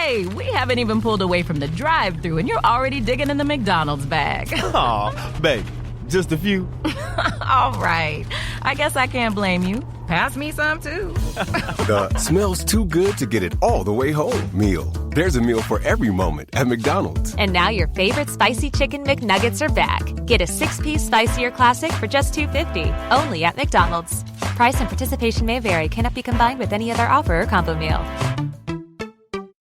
Hey, we haven't even pulled away from the drive-thru and you're already digging in the McDonald's bag. Aw, babe, just a few. All right. I guess I can't blame you. Pass me some, too. The smells too good to get it all the way home meal. There's a meal for every moment at McDonald's. And now your favorite spicy chicken McNuggets are back. Get a 6-piece spicier classic for just $2.50. Only at McDonald's. Price and participation may vary. Cannot be combined with any other offer or combo meal.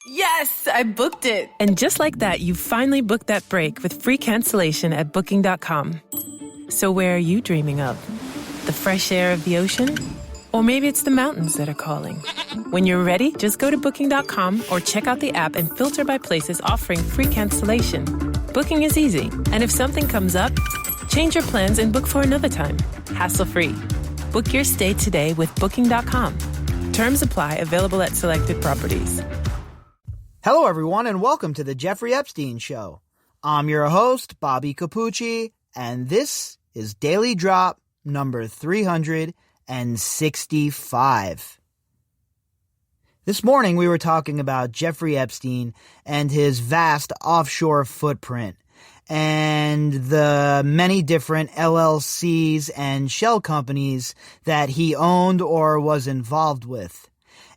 Yes, I booked it. And just like that, you finally booked that break with free cancellation at Booking.com. So where are you dreaming of? The fresh air of the ocean? Or maybe it's the mountains that are calling. When you're ready, just go to Booking.com or check out the app and filter by places offering free cancellation. Booking is easy. And if something comes up, change your plans and book for another time. Hassle-free. Book your stay today with Booking.com. Terms apply. Available at selected properties. Hello, everyone, and welcome to the Jeffrey Epstein Show. I'm your host, Bobbycapucci, and this is Daily Drop number 365. This morning, we were talking about Jeffrey Epstein and his vast offshore footprint and the many different LLCs and shell companies that he owned or was involved with.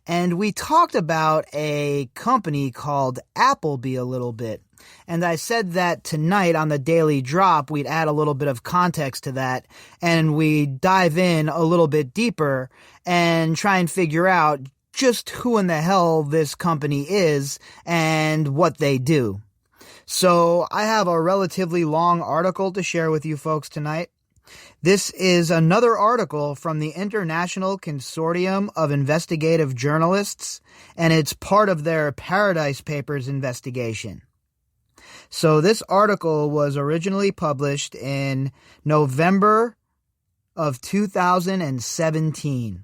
And we talked about a company called Appleby a little bit. And I said that tonight on the Daily Drop, we'd add a little bit of context to that, and we dive in a little bit deeper and try and figure out just who in the hell this company is and what they do. So I have a relatively long article to share with you folks tonight. This is another article from the International Consortium of Investigative Journalists, and it's part of their Paradise Papers investigation. So this article was originally published in November of 2017.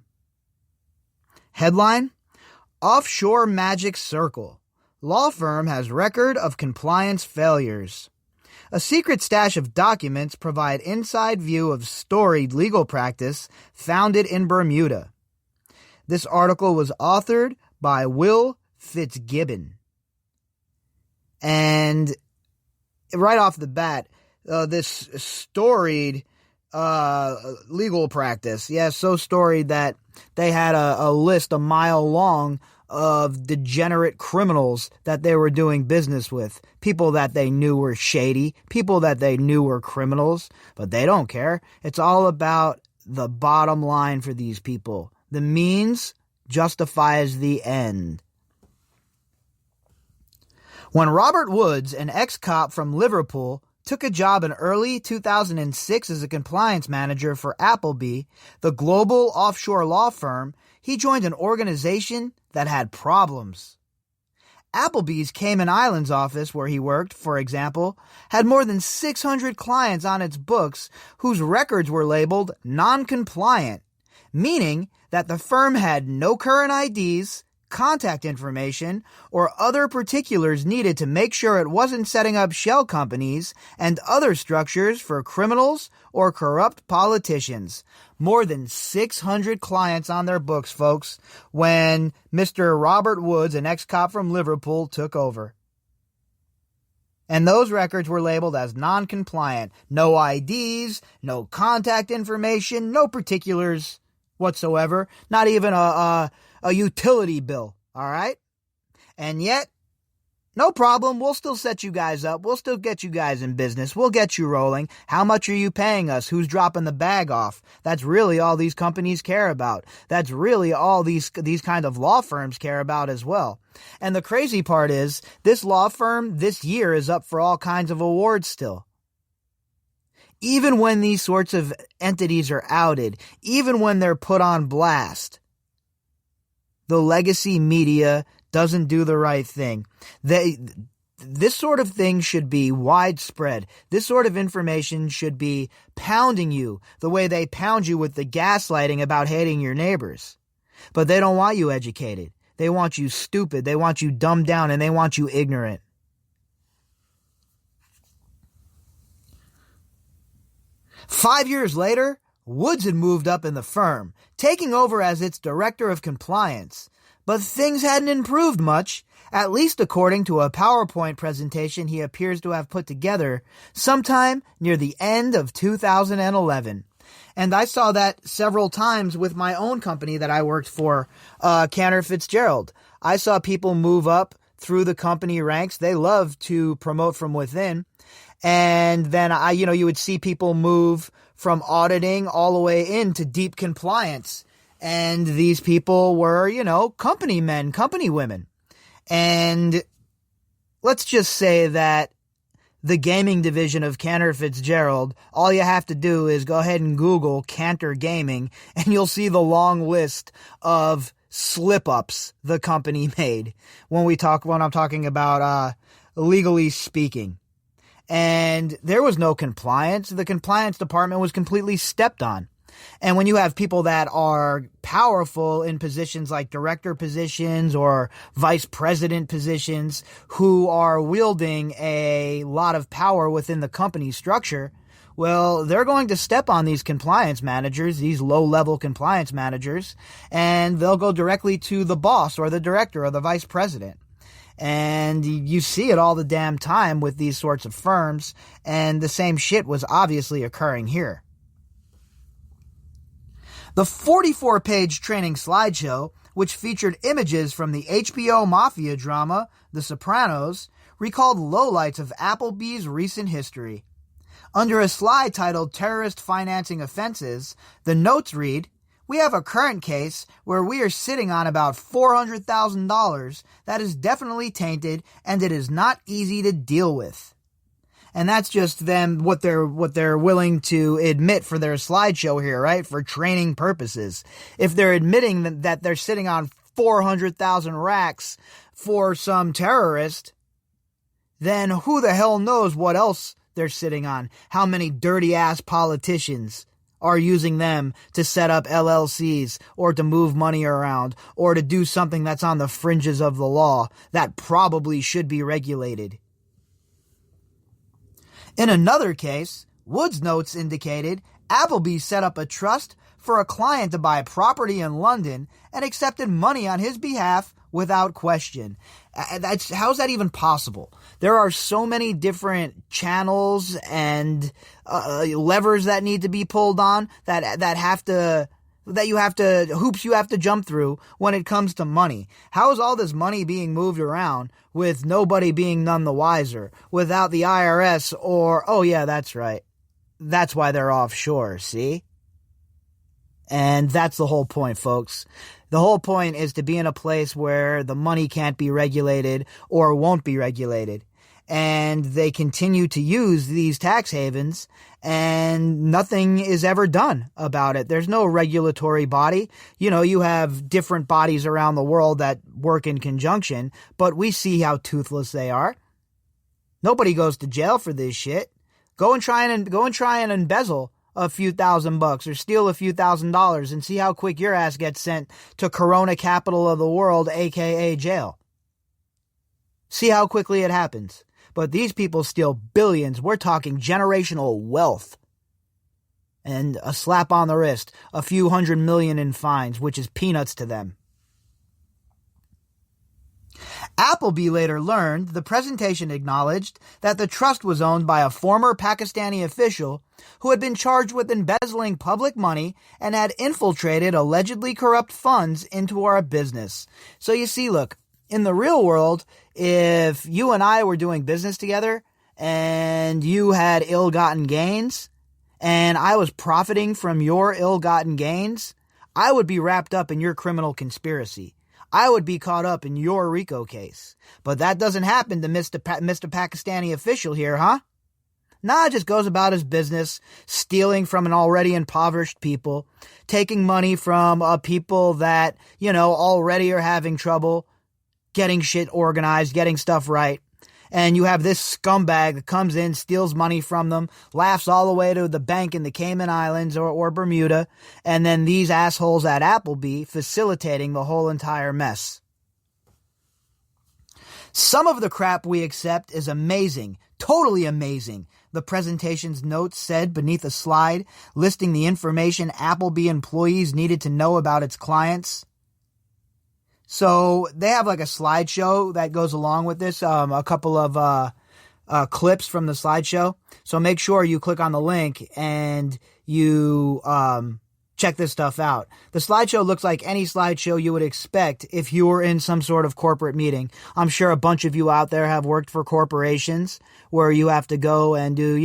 Headline: Offshore Magic Circle. Law firm has record of compliance failures. A secret stash of documents provide inside view of storied legal practice founded in Bermuda. This article was authored by Will Fitzgibbon. And right off the bat, this storied legal practice, so storied that they had a list a mile long of degenerate criminals that they were doing business with, people that they knew were shady, people that they knew were criminals, but they don't care. It's all about the bottom line for these people. The means justifies the end. When Robert Woods, an ex-cop from Liverpool, took a job in early 2006 as a compliance manager for Appleby, the global offshore law firm, he joined an organization that had problems. Appleby's Cayman Islands office, where he worked, for example, had more than 600 clients on its books whose records were labeled non-compliant, meaning that the firm had no current IDs, contact information, or other particulars needed to make sure it wasn't setting up shell companies and other structures for criminals or corrupt politicians. More than 600 clients on their books, folks, when Mr. Robert Woods, an ex-cop from Liverpool, took over. And those records were labeled as non-compliant. No IDs, no contact information, no particulars whatsoever, not even a utility bill, all right? And yet, no problem, we'll still set you guys up. We'll still get you guys in business. We'll get you rolling. How much are you paying us? Who's dropping the bag off? That's really all these companies care about. That's really all these kind of law firms care about as well. And the crazy part is, this law firm this year is up for all kinds of awards still. Even when these sorts of entities are outed, even when they're put on blast, the legacy media doesn't do the right thing. This sort of thing should be widespread. This sort of information should be pounding you the way they pound you with the gaslighting about hating your neighbors. But they don't want you educated. They want you stupid. They want you dumbed down, and they want you ignorant. Five years later, Woods had moved up in the firm, taking over as its director of compliance. But things hadn't improved much. at least according to a PowerPoint presentation he appears to have put together sometime near the end of 2011. And I saw that several times with my own company that I worked for, Cantor Fitzgerald. I saw people move up through the company ranks. They love to promote from within. And then you would see people move from auditing all the way into deep compliance. And these people were, company men, company women. And let's just say that the gaming division of Cantor Fitzgerald, all you have to do is go ahead and Google Cantor Gaming, and you'll see the long list of slip-ups the company made when I'm talking about legally speaking. And there was no compliance. The compliance department was completely stepped on. And when you have people that are powerful in positions like director positions or vice president positions who are wielding a lot of power within the company structure, well, they're going to step on these compliance managers, these low-level compliance managers, and they'll go directly to the boss or the director or the vice president. And you see it all the damn time with these sorts of firms, and the same shit was obviously occurring here. The 44-page training slideshow, which featured images from the HBO mafia drama The Sopranos, recalled lowlights of Appleby's recent history. Under a slide titled Terrorist Financing Offenses, the notes read, "We have a current case where we are sitting on about $400,000 that is definitely tainted and it is not easy to deal with." And that's just them, what they're willing to admit for their slideshow here, right? For training purposes. If they're admitting that they're sitting on 400,000 racks for some terrorist, then who the hell knows what else they're sitting on? How many dirty-ass politicians are using them to set up LLCs or to move money around or to do something that's on the fringes of the law that probably should be regulated? In another case, Wood's notes indicated Appleby set up a trust for a client to buy property in London and accepted money on his behalf without question. How's that even possible? There are so many different channels and levers that need to be pulled on hoops you have to jump through when it comes to money. How is all this money being moved around with nobody being none the wiser, without the IRS oh yeah, that's right. That's why they're offshore, see? And that's the whole point, folks. The whole point is to be in a place where the money can't be regulated or won't be regulated. And they continue to use these tax havens, and nothing is ever done about it. There's no regulatory body. You have different bodies around the world that work in conjunction, but we see how toothless they are. Nobody goes to jail for this shit. Go and try and embezzle a few $1,000 or steal a few $1,000s and see how quick your ass gets sent to Corona capital of the world, aka jail. See how quickly it happens. But these people steal billions. We're talking generational wealth. And a slap on the wrist, a few $100 million in fines, which is peanuts to them. Appleby later learned the presentation acknowledged that the trust was owned by a former Pakistani official who had been charged with embezzling public money and had infiltrated allegedly corrupt funds into our business. So you see, look, in the real world, if you and I were doing business together and you had ill-gotten gains and I was profiting from your ill-gotten gains, I would be wrapped up in your criminal conspiracy. I would be caught up in your RICO case. But that doesn't happen to Mr. Pakistani official here, huh? Nah, just goes about his business, stealing from an already impoverished people, taking money from people that, already are having trouble getting shit organized, getting stuff right. And you have this scumbag that comes in, steals money from them, laughs all the way to the bank in the Cayman Islands or Bermuda, and then these assholes at Appleby facilitating the whole entire mess. Some of the crap we accept is amazing, totally amazing, the presentation's notes said beneath a slide listing the information Appleby employees needed to know about its clients. So they have like a slideshow that goes along with this, a couple of clips from the slideshow. So make sure you click on the link and you check this stuff out. The slideshow looks like any slideshow you would expect if you were in some sort of corporate meeting. I'm sure a bunch of you out there have worked for corporations where you have to go and do,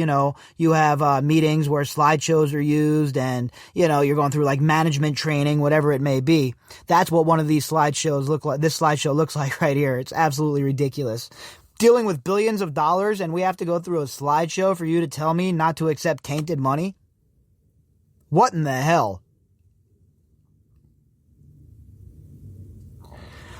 you have meetings where slideshows are used and, you're going through like management training, whatever it may be. That's what one of these slideshows look like. This slideshow looks like right here. It's absolutely ridiculous. Dealing with billions of dollars and we have to go through a slideshow for you to tell me not to accept tainted money? What in the hell?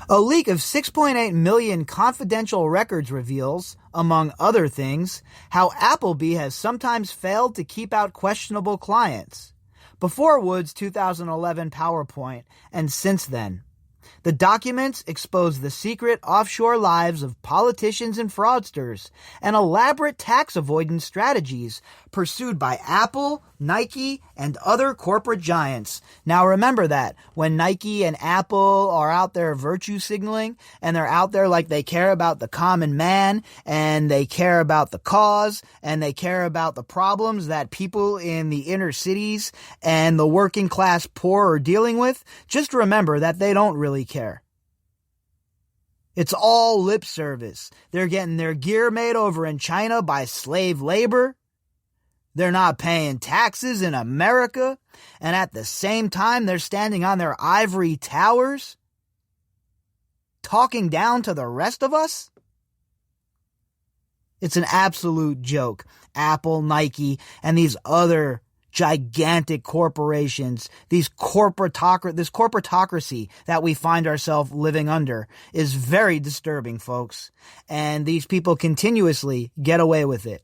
A leak of 6.8 million confidential records reveals, among other things, how Appleby has sometimes failed to keep out questionable clients. Before Wood's 2011 PowerPoint, and since then. The documents expose the secret offshore lives of politicians and fraudsters and elaborate tax avoidance strategies pursued by Apple, Nike, and other corporate giants. Now remember that when Nike and Apple are out there virtue signaling and they're out there like they care about the common man and they care about the cause and they care about the problems that people in the inner cities and the working class poor are dealing with, just remember that they don't really care. It's all lip service. They're getting their gear made over in China by slave labor. They're not paying taxes in America. And at the same time, they're standing on their ivory towers, talking down to the rest of us. It's an absolute joke. Apple, Nike, and these other gigantic corporations, this corporatocracy that we find ourselves living under is very disturbing, folks. And these people continuously get away with it.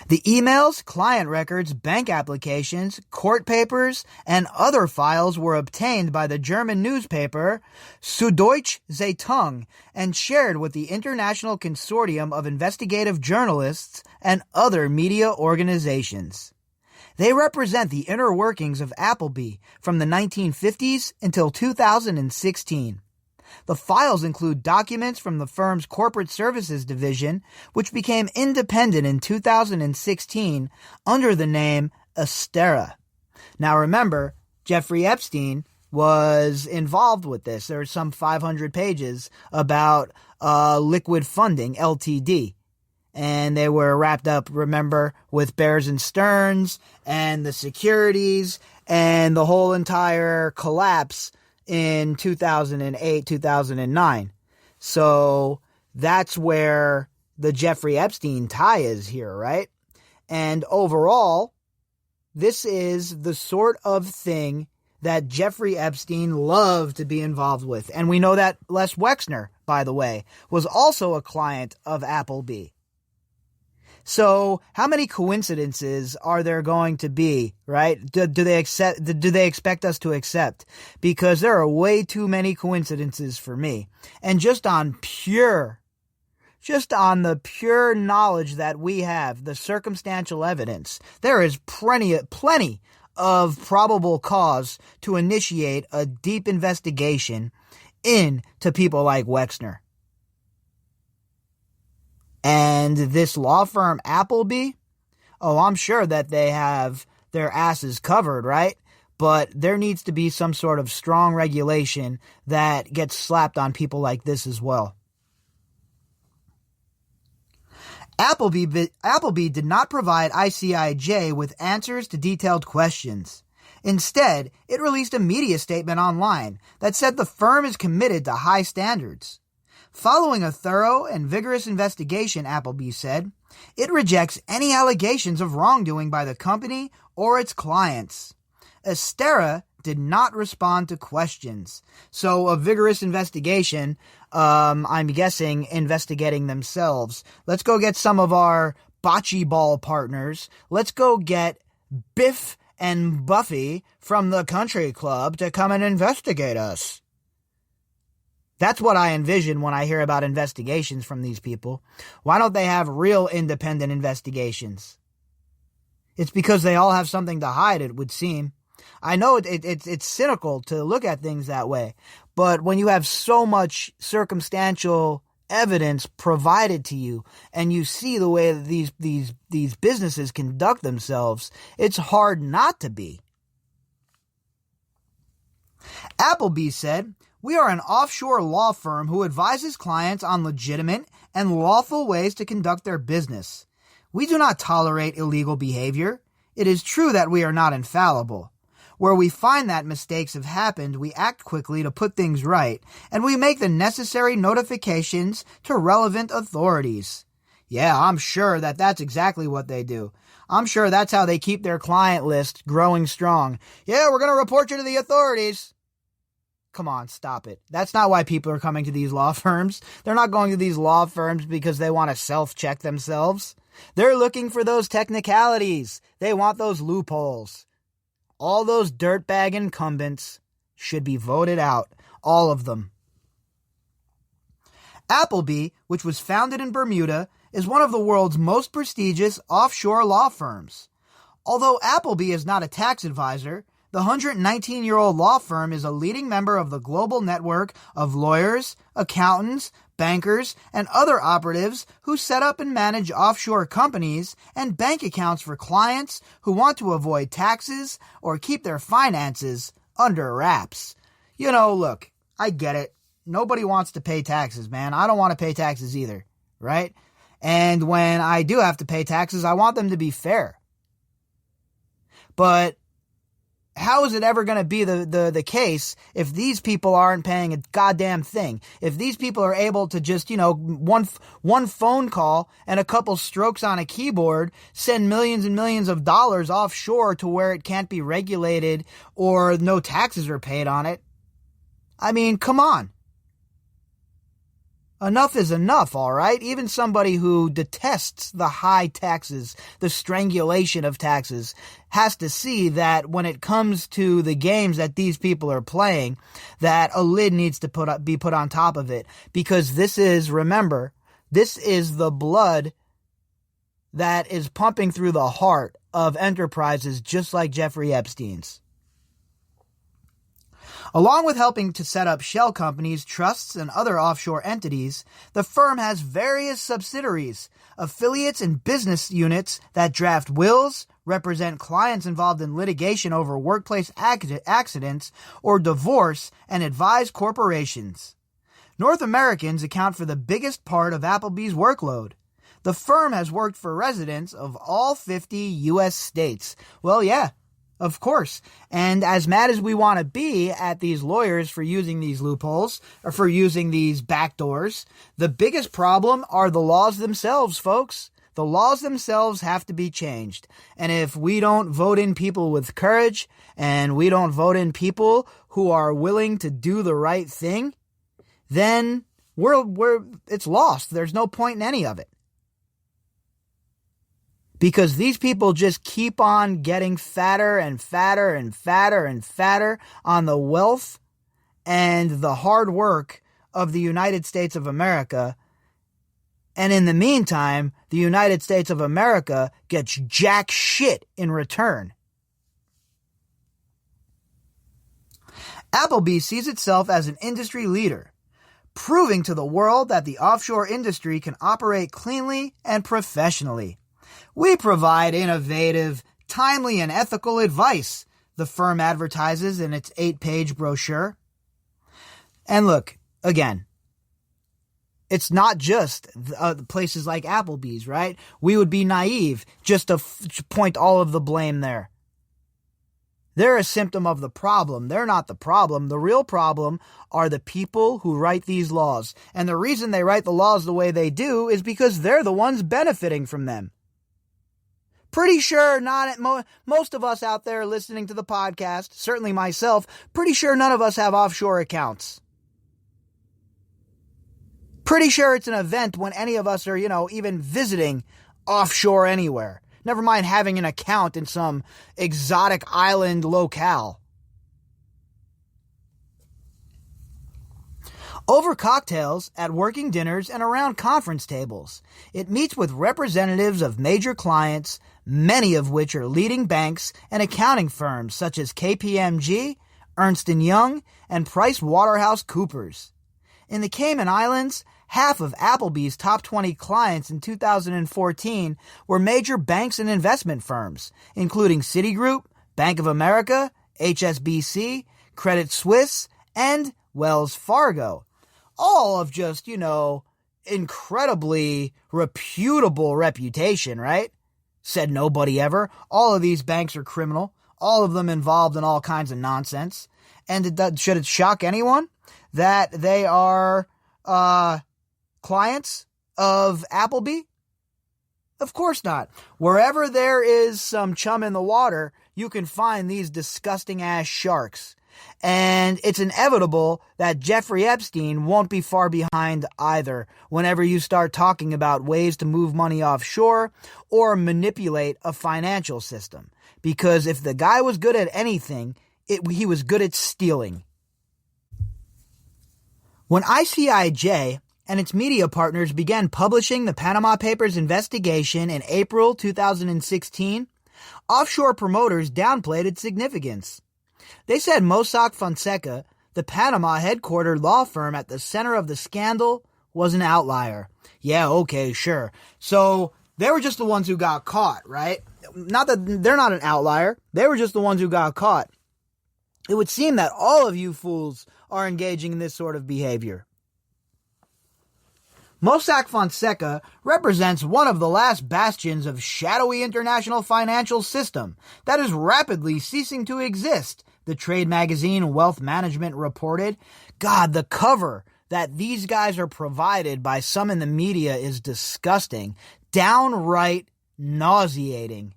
The emails, client records, bank applications, court papers, and other files were obtained by the German newspaper Süddeutsche Zeitung and shared with the International Consortium of Investigative Journalists and other media organizations. They represent the inner workings of Appleby from the 1950s until 2016. The files include documents from the firm's corporate services division, which became independent in 2016 under the name Astera. Now remember, Jeffrey Epstein was involved with this. There's some 500 pages about Liquid Funding, LTD. And they were wrapped up, remember, with Bears and Stearns and the securities and the whole entire collapse in 2008, 2009. So that's where the Jeffrey Epstein tie is here, right? And overall, this is the sort of thing that Jeffrey Epstein loved to be involved with. And we know that Les Wexner, by the way, was also a client of Appleby. So how many coincidences are there going to be, right? Do they expect us to accept? Because there are way too many coincidences for me. And just on the pure knowledge that we have, the circumstantial evidence, there is plenty of probable cause to initiate a deep investigation into people like Wexner. And this law firm, Appleby, I'm sure that they have their asses covered, right? But there needs to be some sort of strong regulation that gets slapped on people like this as well. Appleby did not provide ICIJ with answers to detailed questions. Instead, it released a media statement online that said the firm is committed to high standards. Following a thorough and vigorous investigation, Appleby said, it rejects any allegations of wrongdoing by the company or its clients. Astera did not respond to questions. So a vigorous investigation, I'm guessing investigating themselves. Let's go get some of our bocce ball partners. Let's go get Biff and Buffy from the country club to come and investigate us. That's what I envision when I hear about investigations from these people. Why don't they have real independent investigations? It's because they all have something to hide, it would seem. I know it's cynical to look at things that way, but when you have so much circumstantial evidence provided to you and you see the way that these businesses conduct themselves, it's hard not to be. Appleby said, "We are an offshore law firm who advises clients on legitimate and lawful ways to conduct their business. We do not tolerate illegal behavior. It is true that we are not infallible. Where we find that mistakes have happened, we act quickly to put things right, and we make the necessary notifications to relevant authorities." Yeah, I'm sure that's exactly what they do. I'm sure that's how they keep their client list growing strong. Yeah, we're going to report you to the authorities. Come on, stop it. That's not why people are coming to these law firms. They're not going to these law firms because they want to self-check themselves. They're looking for those technicalities. They want those loopholes. All those dirtbag incumbents should be voted out. All of them. Appleby, which was founded in Bermuda, is one of the world's most prestigious offshore law firms. Although Appleby is not a tax advisor, the 119-year-old law firm is a leading member of the global network of lawyers, accountants, bankers, and other operatives who set up and manage offshore companies and bank accounts for clients who want to avoid taxes or keep their finances under wraps. You know, look, I get it. Nobody wants to pay taxes, man. I don't want to pay taxes either, right? And when I do have to pay taxes, I want them to be fair. But how is it ever going to be the case if these people aren't paying a goddamn thing? If these people are able to just, one phone call and a couple strokes on a keyboard send millions and millions of dollars offshore to where it can't be regulated or no taxes are paid on it? I mean, come on. Enough is enough, all right? Even somebody who detests the high taxes, the strangulation of taxes, has to see that when it comes to the games that these people are playing, that a lid needs to be put on top of it. Because this is, remember, this is the blood that is pumping through the heart of enterprises just like Jeffrey Epstein's. Along with helping to set up shell companies, trusts, and other offshore entities, the firm has various subsidiaries, affiliates, and business units that draft wills, represent clients involved in litigation over workplace accidents or divorce, and advise corporations. North Americans account for the biggest part of Appleby's workload. The firm has worked for residents of all 50 U.S. states. Well, yeah. Of course. And as mad as we want to be at these lawyers for using these loopholes or for using these backdoors, the biggest problem are the laws themselves, folks. The laws themselves have to be changed. And if we don't vote in people with courage and we don't vote in people who are willing to do the right thing, then it's lost. There's no point in any of it. Because these people just keep on getting fatter and fatter and fatter and fatter on the wealth and the hard work of the United States of America. And in the meantime, the United States of America gets jack shit in return. Appleby sees itself as an industry leader, proving to the world that the offshore industry can operate cleanly and professionally. We provide innovative, timely, and ethical advice, the firm advertises in its 8-page brochure. And look, again, it's not just places like Applebee's, right? We would be naive just to point all of the blame there. They're a symptom of the problem. They're not the problem. The real problem are the people who write these laws. And the reason they write the laws the way they do is because they're the ones benefiting from them. Pretty sure most of us out there listening to the podcast, certainly myself, pretty sure none of us have offshore accounts. Pretty sure it's an event when any of us are, even visiting offshore anywhere. Never mind having an account in some exotic island locale. Over cocktails, at working dinners, and around conference tables, it meets with representatives of major clients, many of which are leading banks and accounting firms such as KPMG, Ernst & Young, and PricewaterhouseCoopers. In the Cayman Islands, half of Appleby's top 20 clients in 2014 were major banks and investment firms, including Citigroup, Bank of America, HSBC, Credit Suisse, and Wells Fargo. All of just, incredibly reputable reputation, right? Said nobody ever. All of these banks are criminal. All of them involved in all kinds of nonsense. And should it shock anyone that they are clients of Appleby? Of course not. Wherever there is some chum in the water, you can find these disgusting-ass sharks. And it's inevitable that Jeffrey Epstein won't be far behind either whenever you start talking about ways to move money offshore or manipulate a financial system. Because if the guy was good at anything, he was good at stealing. When ICIJ and its media partners began publishing the Panama Papers investigation in April 2016, offshore promoters downplayed its significance. They said Mossack Fonseca, the Panama headquartered law firm at the center of the scandal, was an outlier. Yeah, okay, sure. So they were just the ones who got caught, right? Not that they're not an outlier. They were just the ones who got caught. It would seem that all of you fools are engaging in this sort of behavior. Mossack Fonseca represents one of the last bastions of shadowy international financial system that is rapidly ceasing to exist, the trade magazine Wealth Management reported. God, the cover that these guys are provided by some in the media is disgusting, downright nauseating.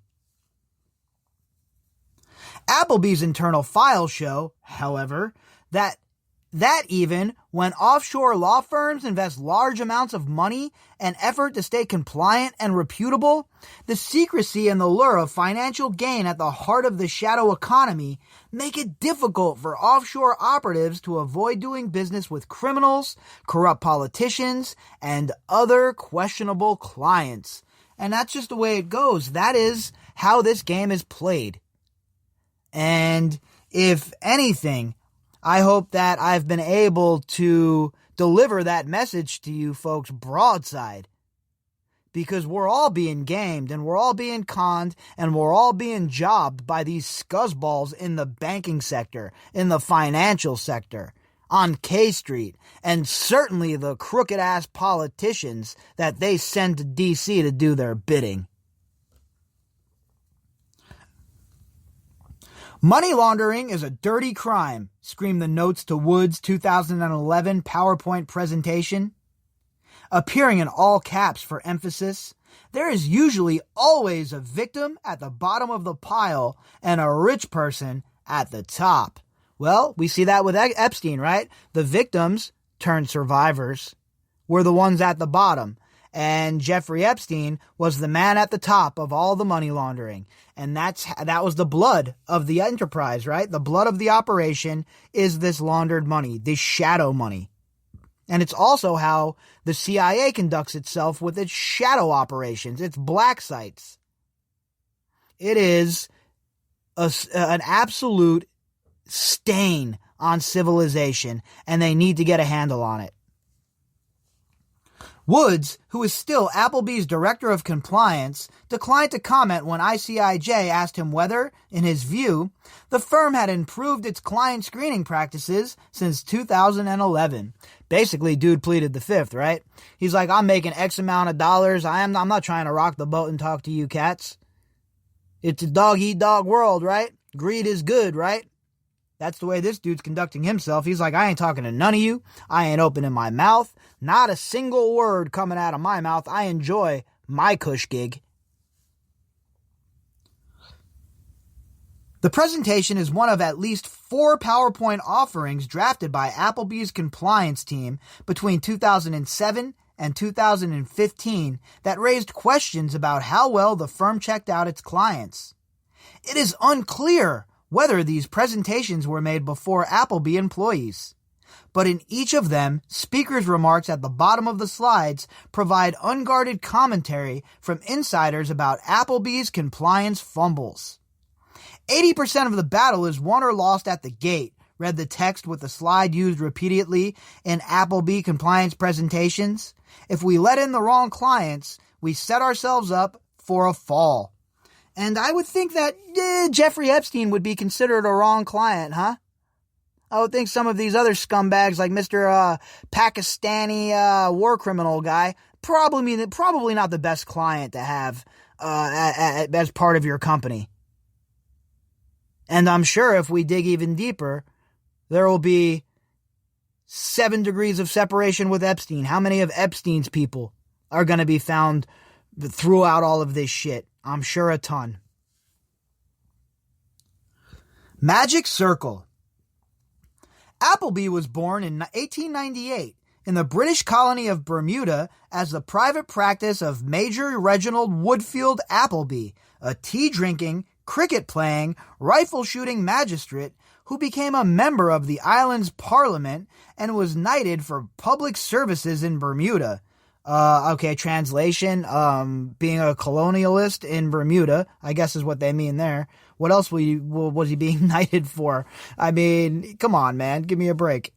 Appleby's internal files show, however, that even when offshore law firms invest large amounts of money and effort to stay compliant and reputable, the secrecy and the lure of financial gain at the heart of the shadow economy make it difficult for offshore operatives to avoid doing business with criminals, corrupt politicians, and other questionable clients. And that's just the way it goes. That is how this game is played. And if anything, I hope that I've been able to deliver that message to you folks broadside. Because we're all being gamed and we're all being conned and we're all being jobbed by these scuzzballs in the banking sector, in the financial sector, on K Street, and certainly the crooked-ass politicians that they send to D.C. to do their bidding. Money laundering is a dirty crime, screamed the notes to Wood's 2011 PowerPoint presentation. Appearing in all caps for emphasis, there is usually always a victim at the bottom of the pile and a rich person at the top. Well, we see that with Epstein, right? The victims turned survivors were the ones at the bottom. And Jeffrey Epstein was the man at the top of all the money laundering. And that was the blood of the enterprise, right? The blood of the operation is this laundered money, this shadow money. And it's also how the CIA conducts itself with its shadow operations, its black sites. It is an absolute stain on civilization, and they need to get a handle on it. Woods, who is still Appleby's director of compliance, declined to comment when ICIJ asked him whether, in his view, the firm had improved its client screening practices since 2011. Basically, dude pleaded the fifth, right? He's like, I'm making X amount of dollars. I'm not trying to rock the boat and talk to you cats. It's a dog-eat-dog world, right? Greed is good, right? That's the way this dude's conducting himself. He's like, I ain't talking to none of you. I ain't opening my mouth. Not a single word coming out of my mouth. I enjoy my cush gig. The presentation is one of at least 4 PowerPoint offerings drafted by Appleby's compliance team between 2007 and 2015 that raised questions about how well the firm checked out its clients. It is unclear whether these presentations were made before Appleby employees. but in each of them, speakers' remarks at the bottom of the slides provide unguarded commentary from insiders about Appleby's compliance fumbles. 80% of the battle is won or lost at the gate, read the text with the slide used repeatedly in Appleby compliance presentations. If we let in the wrong clients, we set ourselves up for a fall. And I would think that Jeffrey Epstein would be considered a wrong client, huh? I would think some of these other scumbags like Mr. Pakistani war criminal guy, probably not the best client to have as part of your company. And I'm sure if we dig even deeper, there will be 7 degrees of separation with Epstein. How many of Epstein's people are going to be found throughout all of this shit? I'm sure a ton. Magic Circle. Appleby was born in 1898 in the British colony of Bermuda as the private practice of Major Reginald Woodfield Appleby, a tea-drinking, cricket-playing, rifle-shooting magistrate who became a member of the island's parliament and was knighted for public services in Bermuda. Translation, being a colonialist in Bermuda, I guess is what they mean there. What else was he being knighted for? I mean, come on, man, give me a break.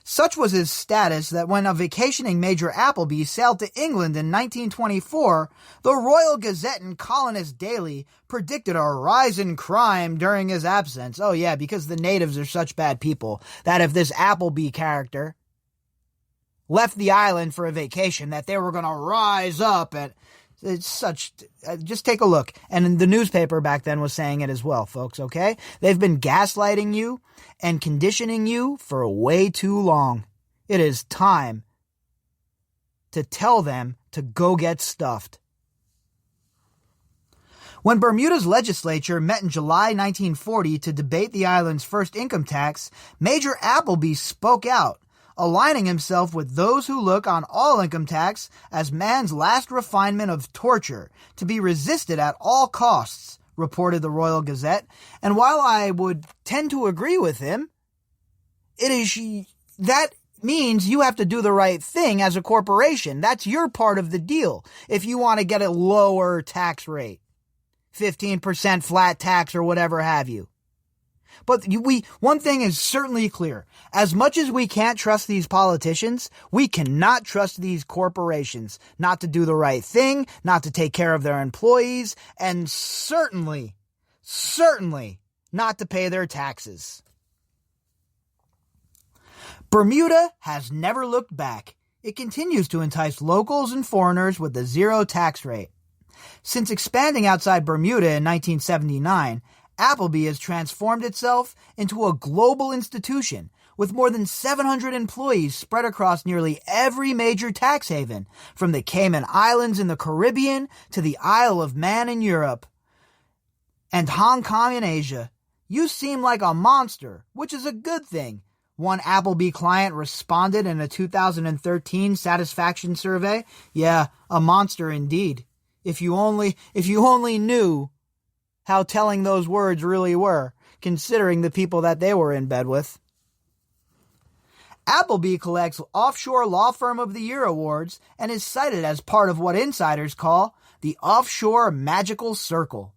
Such was his status that when a vacationing Major Appleby sailed to England in 1924, the Royal Gazette and Colonist Daily predicted a rise in crime during his absence. Oh yeah, because the natives are such bad people that if this Appleby character left the island for a vacation, that they were going to rise up. And it's such, just take a look. And the newspaper back then was saying it as well, folks, okay? They've been gaslighting you and conditioning you for way too long. It is time to tell them to go get stuffed. When Bermuda's legislature met in July 1940 to debate the island's first income tax, Major Appleby spoke out, aligning himself with those who look on all income tax as man's last refinement of torture, to be resisted at all costs, reported the Royal Gazette. And while I would tend to agree with him, that means you have to do the right thing as a corporation. That's your part of the deal. If you want to get a lower tax rate, 15% flat tax or whatever have you. But one thing is certainly clear. As much as we can't trust these politicians, we cannot trust these corporations not to do the right thing, not to take care of their employees, and certainly not to pay their taxes. Bermuda has never looked back. It continues to entice locals and foreigners with a zero tax rate. Since expanding outside Bermuda in 1979, Appleby has transformed itself into a global institution with more than 700 employees spread across nearly every major tax haven, from the Cayman Islands in the Caribbean to the Isle of Man in Europe and Hong Kong in Asia. You seem like a monster, which is a good thing, one Appleby client responded in a 2013 satisfaction survey. Yeah, a monster indeed. If you only knew how telling those words really were, considering the people that they were in bed with. Appleby collects Offshore Law Firm of the Year awards and is cited as part of what insiders call the Offshore Magical Circle,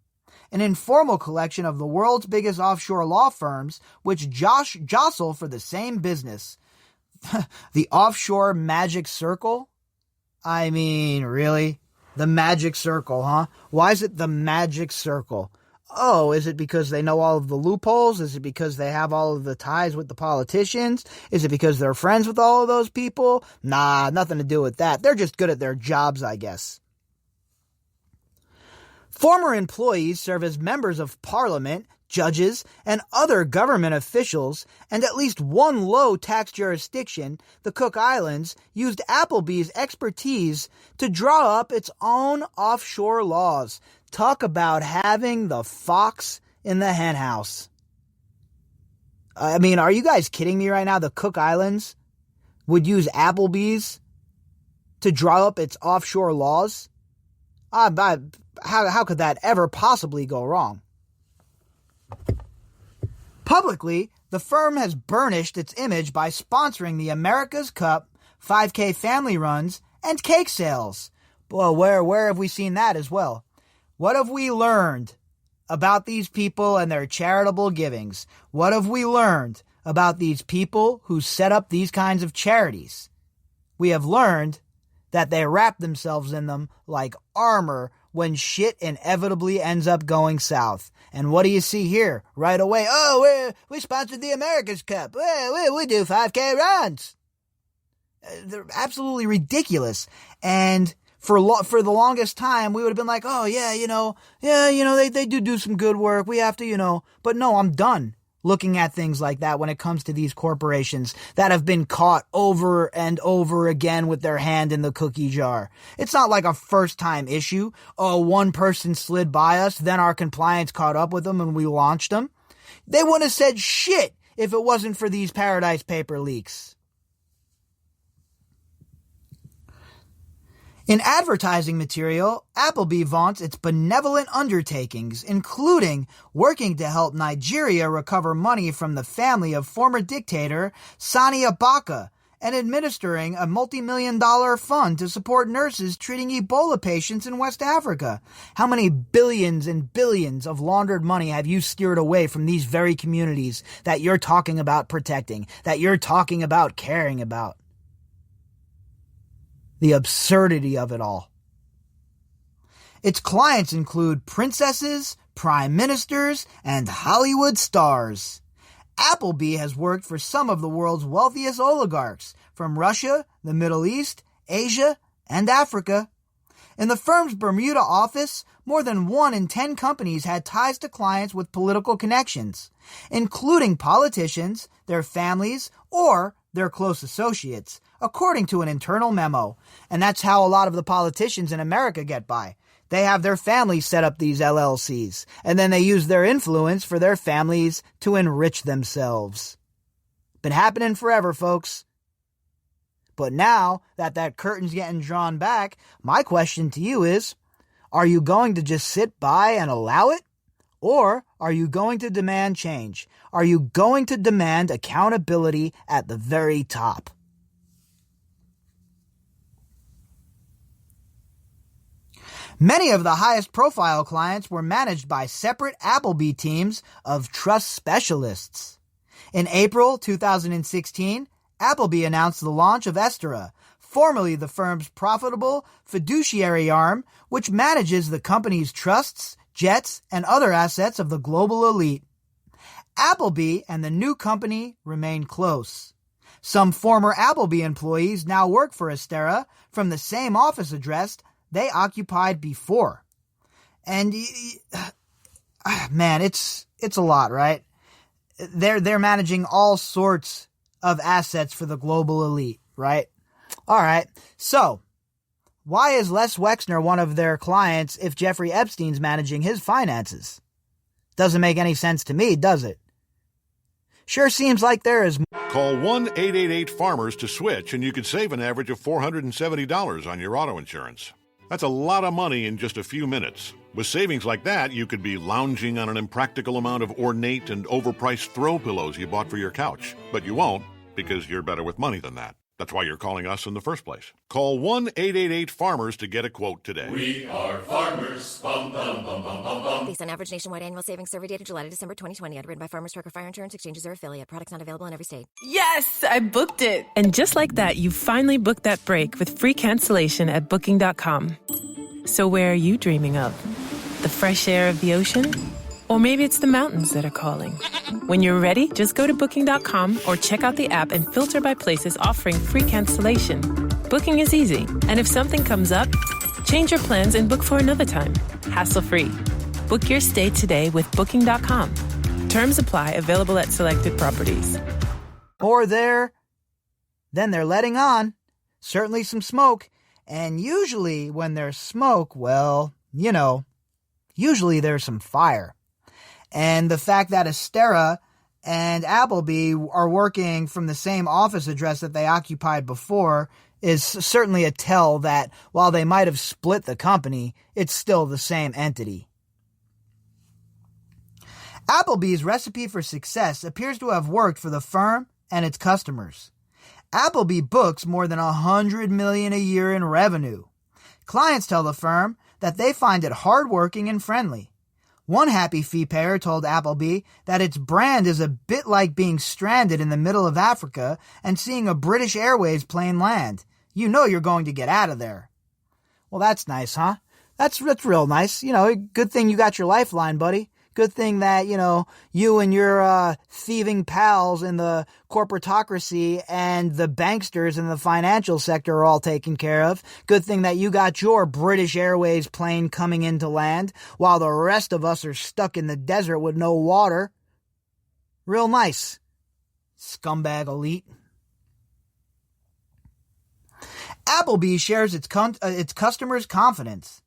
an informal collection of the world's biggest offshore law firms which jostle for the same business. The Offshore Magic Circle? I mean, really? The Magic Circle, huh? Why is it the Magic Circle? Oh, is it because they know all of the loopholes? Is it because they have all of the ties with the politicians? Is it because they're friends with all of those people? Nah, nothing to do with that. They're just good at their jobs, I guess. Former employees serve as members of parliament, judges, and other government officials, and at least one low-tax jurisdiction, the Cook Islands, used Appleby's expertise to draw up its own offshore laws. Talk about having the fox in the henhouse. I mean, are you guys kidding me right now? The Cook Islands would use Appleby's to draw up its offshore laws? How could that ever possibly go wrong? Publicly, The firm has burnished its image by sponsoring the America's Cup, 5K family runs, and cake sales. Well, where have we seen that as well? What have we learned about these people and their charitable givings? What have we learned about these people who set up these kinds of charities? We have learned that they wrap themselves in them like armor when shit inevitably ends up going south. And what do you see here right away? Oh, we sponsored the America's Cup. We do 5K runs. They're absolutely ridiculous. And for the longest time, we would have been like, oh, they do some good work. We have to, But no, I'm done looking at things like that when it comes to these corporations that have been caught over and over again with their hand in the cookie jar. It's not like a first-time issue. Oh, one person slid by us, then our compliance caught up with them and we launched them. They wouldn't have said shit if it wasn't for these Paradise Paper leaks. In advertising material, Appleby vaunts its benevolent undertakings, including working to help Nigeria recover money from the family of former dictator Sani Abacha and administering a multi-million-dollar fund to support nurses treating Ebola patients in West Africa. How many billions and billions of laundered money have you steered away from these very communities that you're talking about protecting, that you're talking about caring about? The absurdity of it all. Its clients include princesses, prime ministers, and Hollywood stars. Appleby has worked for some of the world's wealthiest oligarchs from Russia, the Middle East, Asia, and Africa. In the firm's Bermuda office, more than 1 in 10 companies had ties to clients with political connections, including politicians, their families, or their close associates, according to an internal memo. And that's how a lot of the politicians in America get by. They have their families set up these LLCs, and then they use their influence for their families to enrich themselves. Been happening forever, folks. But now that curtain's getting drawn back, my question to you is, are you going to just sit by and allow it? Or are you going to demand change? Are you going to demand accountability at the very top? Many of the highest profile clients were managed by separate Appleby teams of trust specialists. In April 2016, Appleby announced the launch of Estera, formerly the firm's profitable fiduciary arm, which manages the company's trusts, jets, and other assets of the global elite. Appleby and the new company remain close. Some former Appleby employees now work for Estera from the same office address they occupied before. And man, it's a lot, right? They're managing all sorts of assets for the global elite, right? All right. So, why is Les Wexner one of their clients if Jeffrey Epstein's managing his finances? Doesn't make any sense to me, does it? Sure seems like there is... Call 1-888-FARMERS to switch, and you could save an average of $470 on your auto insurance. That's a lot of money in just a few minutes. With savings like that, you could be lounging on an impractical amount of ornate and overpriced throw pillows you bought for your couch. But you won't, because you're better with money than that. That's why you're calling us in the first place. Call 1-888-FARMERS to get a quote today. We are farmers. Bum, bum, bum, bum, bum, bum. Based on average nationwide annual savings survey data July to December 2020. Underwritten by Farmers Truck or Fire Insurance Exchanges or affiliate. Products not available in every state. Yes, I booked it. And just like that, you finally booked that break with free cancellation at Booking.com. So where are you dreaming of? The fresh air of the ocean? Or maybe it's the mountains that are calling. When you're ready, just go to Booking.com or check out the app and filter by places offering free cancellation. Booking is easy. And if something comes up, change your plans and book for another time. Hassle-free. Book your stay today with Booking.com. Terms apply. Available at selected properties. Or then they're letting on. Certainly some smoke. And usually when there's smoke, well, usually there's some fire. And the fact that Estera and Appleby are working from the same office address that they occupied before is certainly a tell that while they might have split the company, it's still the same entity. Appleby's recipe for success appears to have worked for the firm and its customers. Appleby books more than $100 million a year in revenue. Clients tell the firm that they find it hardworking and friendly. One happy fee payer told Appleby that its brand is a bit like being stranded in the middle of Africa and seeing a British Airways plane land. You know you're going to get out of there. Well, that's nice, huh? That's real nice. You know, good thing you got your lifeline, buddy. Good thing that, you and your thieving pals in the corporatocracy and the banksters in the financial sector are all taken care of. Good thing that you got your British Airways plane coming into land while the rest of us are stuck in the desert with no water. Real nice. Scumbag elite. Appleby shares its customers' confidence.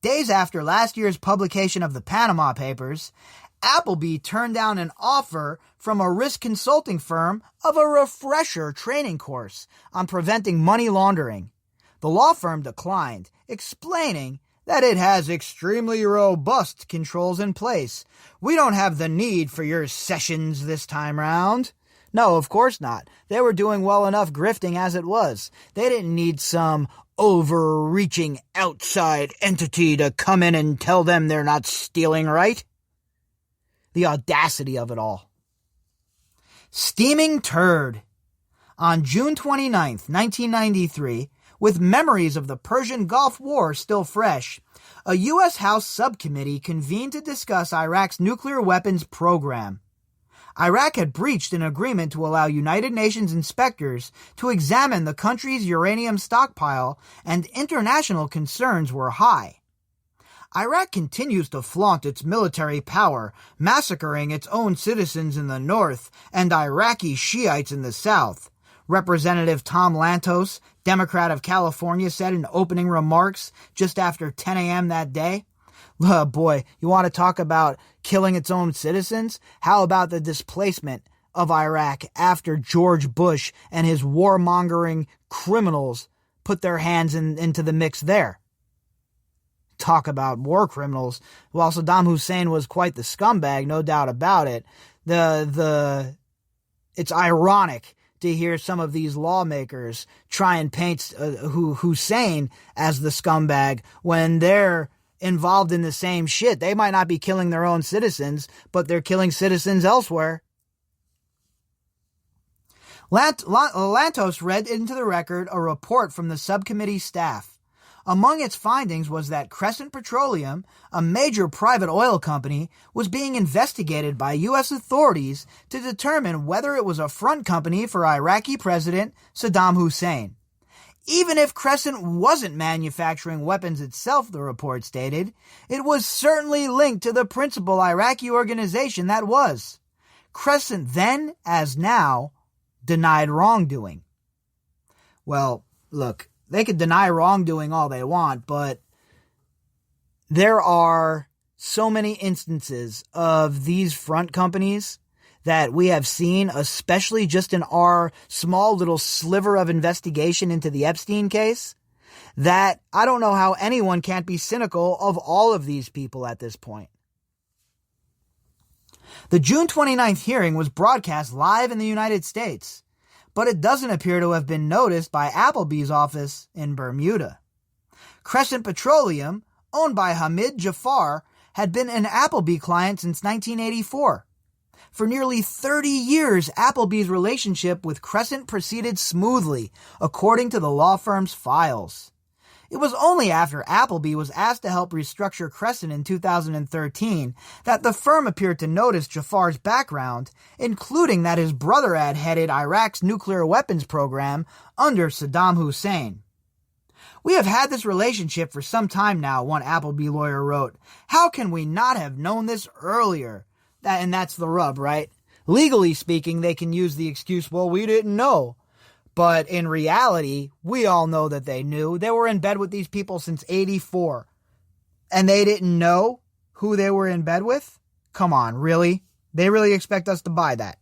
Days after last year's publication of the Panama Papers, Appleby turned down an offer from a risk consulting firm of a refresher training course on preventing money laundering. The law firm declined, explaining that it has extremely robust controls in place. We don't have the need for your sessions this time round. No, of course not. They were doing well enough grifting as it was. They didn't need some overreaching outside entity to come in and tell them they're not stealing right. The audacity of it all. Steaming turd. On June 29th, 1993, with memories of the Persian Gulf War still fresh, a U.S. House subcommittee convened to discuss Iraq's nuclear weapons program. Iraq had breached an agreement to allow United Nations inspectors to examine the country's uranium stockpile, and international concerns were high. Iraq continues to flaunt its military power, massacring its own citizens in the north and Iraqi Shiites in the south, Representative Tom Lantos, Democrat of California, said in opening remarks just after 10 a.m. that day. Oh boy, you want to talk about killing its own citizens? How about the displacement of Iraq after George Bush and his warmongering criminals put their hands into the mix there? Talk about war criminals. While Saddam Hussein was quite the scumbag, no doubt about it, it's ironic to hear some of these lawmakers try and paint Hussein as the scumbag when they're involved in the same shit. They might not be killing their own citizens, but they're killing citizens elsewhere. Lantos read into the record a report from the subcommittee staff. Among its findings was that Crescent Petroleum, a major private oil company, was being investigated by U.S. authorities to determine whether it was a front company for Iraqi President Saddam Hussein. Even if Crescent wasn't manufacturing weapons itself, the report stated, it was certainly linked to the principal Iraqi organization that was. Crescent then, as now, denied wrongdoing. Well, look, they could deny wrongdoing all they want, but there are so many instances of these front companies that we have seen, especially just in our small little sliver of investigation into the Epstein case, that I don't know how anyone can't be cynical of all of these people at this point. The June 29th hearing was broadcast live in the United States, but it doesn't appear to have been noticed by Appleby's office in Bermuda. Crescent Petroleum, owned by Hamid Jafar, had been an Appleby client since 1984. For nearly 30 years, Appleby's relationship with Crescent proceeded smoothly, according to the law firm's files. It was only after Appleby was asked to help restructure Crescent in 2013 that the firm appeared to notice Jafar's background, including that his brother had headed Iraq's nuclear weapons program under Saddam Hussein. We have had this relationship for some time now, one Appleby lawyer wrote. How can we not have known this earlier? And that's the rub, right? Legally speaking, they can use the excuse, well, we didn't know. But in reality, we all know that they knew. They were in bed with these people since '84. And they didn't know who they were in bed with? Come on, really? They really expect us to buy that?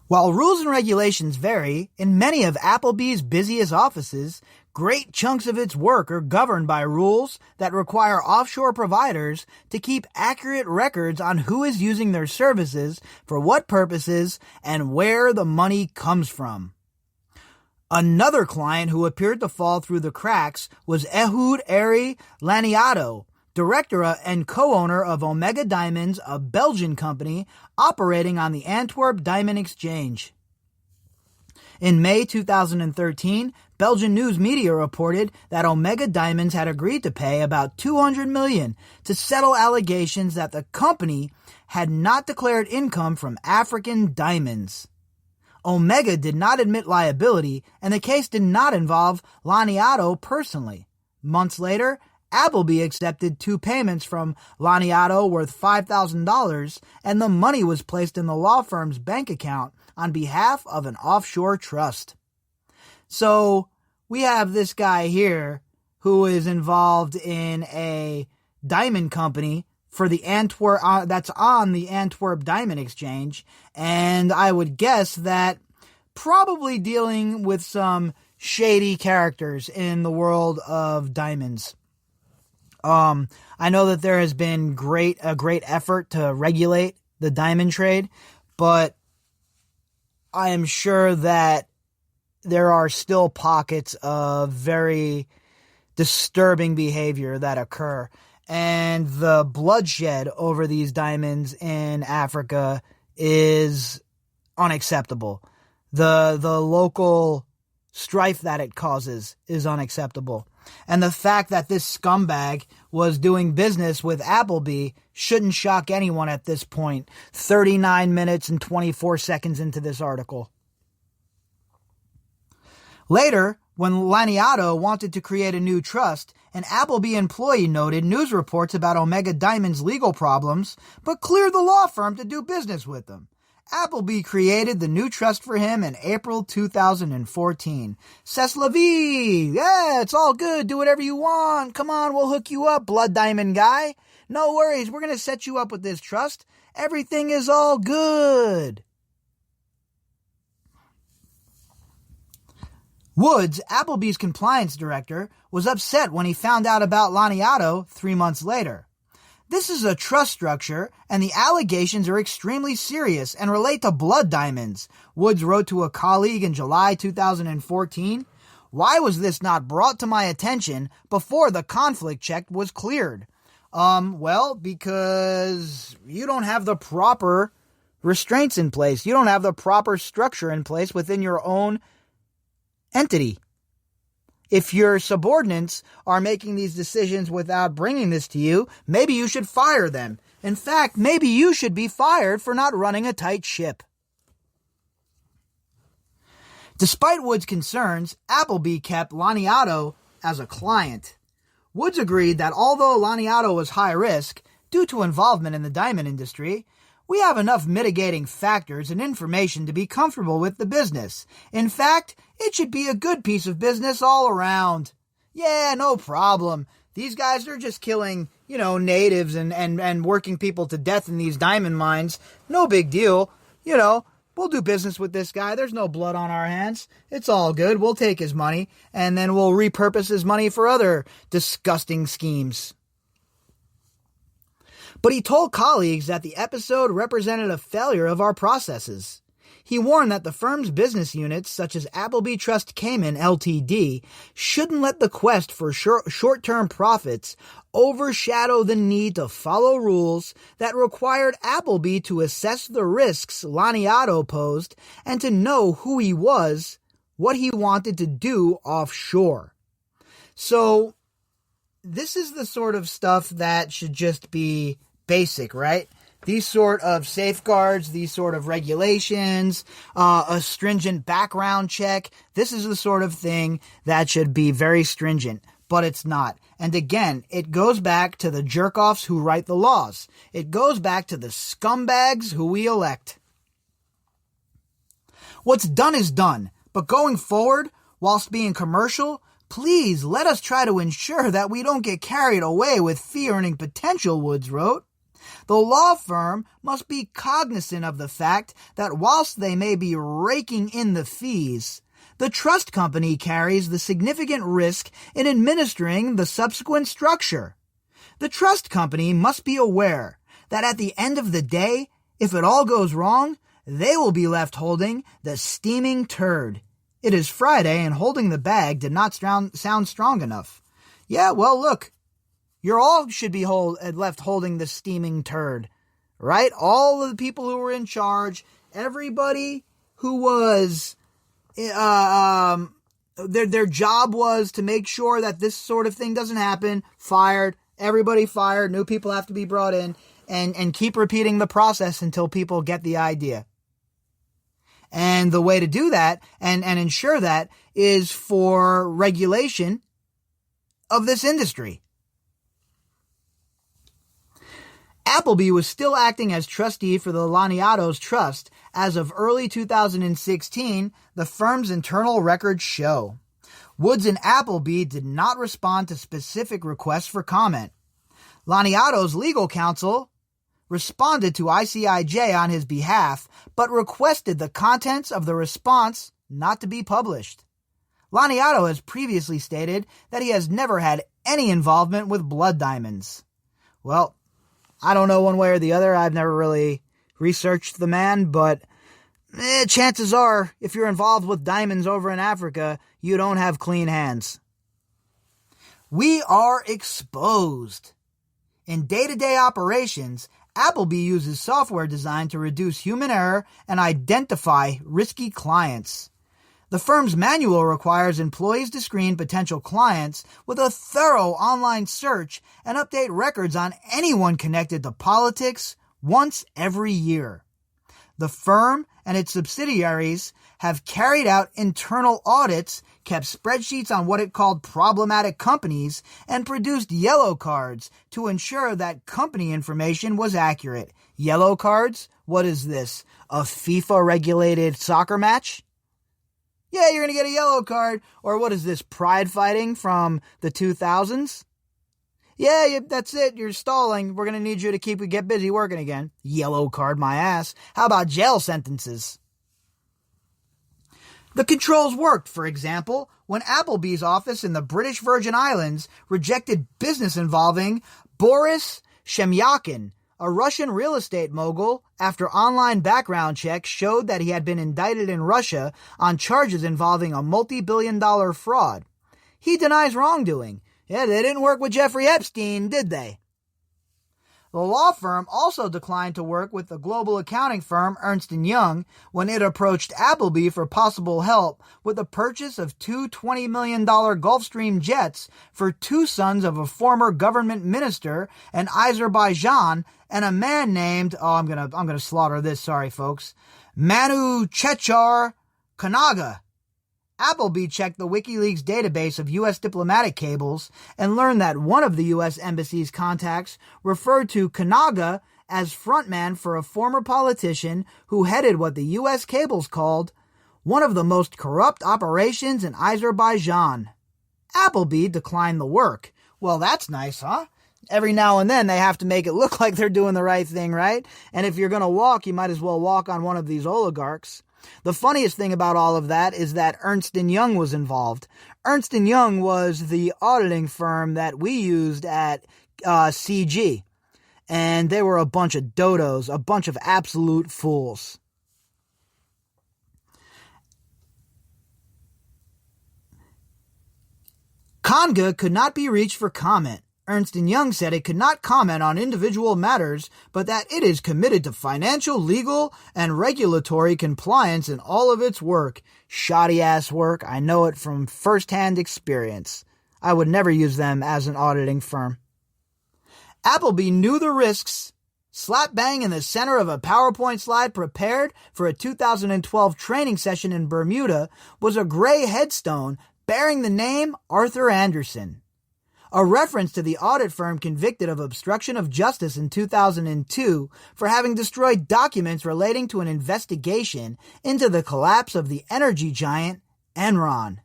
While rules and regulations vary, in many of Appleby's busiest offices, great chunks of its work are governed by rules that require offshore providers to keep accurate records on who is using their services, for what purposes, and where the money comes from. Another client who appeared to fall through the cracks was Ehud Eri Laniado, director and co-owner of Omega Diamonds, a Belgian company operating on the Antwerp Diamond Exchange. In May 2013, Belgian news media reported that Omega Diamonds had agreed to pay about $200 million to settle allegations that the company had not declared income from African diamonds. Omega did not admit liability, and the case did not involve Laniado personally. Months later, Appleby accepted 2 payments from Laniado worth $5,000, and the money was placed in the law firm's bank account on behalf of an offshore trust. So, we have this guy here who is involved in a diamond company for the Antwerp, that's on the Antwerp Diamond Exchange, and I would guess that probably dealing with some shady characters in the world of diamonds. I know that there has been a great effort to regulate the diamond trade, but I am sure that there are still pockets of very disturbing behavior that occur. And the bloodshed over these diamonds in Africa is unacceptable. The local strife that it causes is unacceptable. And the fact that this scumbag was doing business with Appleby shouldn't shock anyone at this point, 39 minutes and 24 seconds into this article. Later, when Laniado wanted to create a new trust, an Appleby employee noted news reports about Omega Diamond's legal problems, but cleared the law firm to do business with them. Appleby created the new trust for him in April 2014. C'est la vie! Yeah, it's all good. Do whatever you want. Come on, we'll hook you up, blood diamond guy. No worries, we're going to set you up with this trust. Everything is all good. Woods, Appleby's compliance director, was upset when he found out about Laniado 3 months later. This is a trust structure, and the allegations are extremely serious and relate to blood diamonds, Woods wrote to a colleague in July 2014. Why was this not brought to my attention before the conflict check was cleared? Well, because you don't have the proper restraints in place. You don't have the proper structure in place within your own entity. If your subordinates are making these decisions without bringing this to you, maybe you should fire them. In fact, maybe you should be fired for not running a tight ship. Despite Woods' concerns, Appleby kept Laniado as a client. Woods agreed that although Laniado was high risk, due to involvement in the diamond industry, we have enough mitigating factors and information to be comfortable with the business. In fact, it should be a good piece of business all around. Yeah, no problem. These guys are just killing, natives and working people to death in these diamond mines. No big deal. We'll do business with this guy. There's no blood on our hands. It's all good. We'll take his money, and then we'll repurpose his money for other disgusting schemes. But he told colleagues that the episode represented a failure of our processes. He warned that the firm's business units, such as Appleby Trust Cayman Ltd., shouldn't let the quest for short-term profits overshadow the need to follow rules that required Appleby to assess the risks Laniado posed and to know who he was, what he wanted to do offshore. So, this is the sort of stuff that should just be basic, right? These sort of safeguards, these sort of regulations, a stringent background check. This is the sort of thing that should be very stringent, but it's not. And again, it goes back to the jerk-offs who write the laws. It goes back to the scumbags who we elect. What's done is done, but going forward, whilst being commercial, please let us try to ensure that we don't get carried away with fee-earning potential, Woods wrote. The law firm must be cognizant of the fact that whilst they may be raking in the fees, The trust company carries the significant risk in administering the subsequent structure. The trust company must be aware that at the end of the day, if it all goes wrong, they will be left holding the steaming turd. It is Friday, and holding the bag did not sound strong enough. Yeah, well, look, you all should be left holding the steaming turd, right? All of the people who were in charge, everybody who was, their job was to make sure that this sort of thing doesn't happen, fired, everybody fired, new people have to be brought in, and keep repeating the process until people get the idea. And the way to do that and ensure that is for regulation of this industry. Appleby was still acting as trustee for the Laniatos Trust as of early 2016, the firm's internal records show. Woods and Appleby did not respond to specific requests for comment. Laniatos' legal counsel responded to ICIJ on his behalf, but requested the contents of the response not to be published. Laniato has previously stated that he has never had any involvement with blood diamonds. Well, I don't know one way or the other. I've never really researched the man, but chances are, if you're involved with diamonds over in Africa, you don't have clean hands. We are exposed. In day-to-day operations, Appleby uses software designed to reduce human error and identify risky clients. The firm's manual requires employees to screen potential clients with a thorough online search and update records on anyone connected to politics once every year. The firm and its subsidiaries have carried out internal audits, kept spreadsheets on what it called problematic companies, and produced yellow cards to ensure that company information was accurate. Yellow cards? What is this? A FIFA-regulated soccer match? Yeah, you're going to get a yellow card. Or what is this, pride fighting from the 2000s? Yeah, that's it. You're stalling. We're going to need you to get busy working again. Yellow card my ass. How about jail sentences? The controls worked, for example, when Appleby's office in the British Virgin Islands rejected business involving Boris Shemyakin, a Russian real estate mogul, after online background checks showed that he had been indicted in Russia on charges involving a multi-billion-dollar fraud. He denies wrongdoing. Yeah, they didn't work with Jeffrey Epstein, did they? The law firm also declined to work with the global accounting firm Ernst & Young when it approached Appleby for possible help with the purchase of two $20 million Gulfstream jets for two sons of a former government minister in Azerbaijan and a man named, I'm gonna slaughter this, sorry folks, Manu Chechar Kanaga. Appleby checked the WikiLeaks database of U.S. diplomatic cables and learned that one of the U.S. Embassy's contacts referred to Kanaga as frontman for a former politician who headed what the U.S. cables called one of the most corrupt operations in Azerbaijan. Appleby declined the work. Well, that's nice, huh? Every now and then they have to make it look like they're doing the right thing, right? And if you're going to walk, you might as well walk on one of these oligarchs. The funniest thing about all of that is that Ernst & Young was involved. Ernst & Young was the auditing firm that we used at CG. And they were a bunch of dodos, a bunch of absolute fools. Conga could not be reached for comment. Ernst & Young said it could not comment on individual matters, but that it is committed to financial, legal, and regulatory compliance in all of its work. Shoddy-ass work. I know it from first-hand experience. I would never use them as an auditing firm. Appleby knew the risks. Slap bang in the center of a PowerPoint slide prepared for a 2012 training session in Bermuda was a gray headstone bearing the name Arthur Anderson. A reference to the audit firm convicted of obstruction of justice in 2002 for having destroyed documents relating to an investigation into the collapse of the energy giant Enron.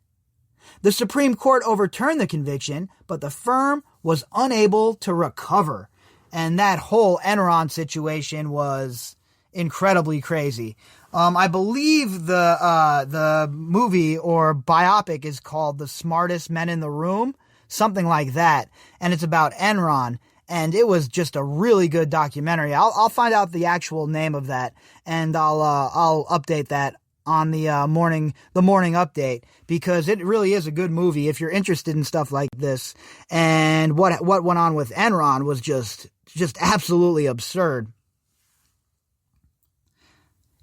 The Supreme Court overturned the conviction, but the firm was unable to recover. And that whole Enron situation was incredibly crazy. I believe the movie or biopic is called The Smartest Men in the Room, something like that, and it's about Enron. And it was just a really good documentary. I'll find out the actual name of that, and I'll update that on the morning update, because it really is a good movie if you're interested in stuff like this. And what went on with Enron was just absolutely absurd.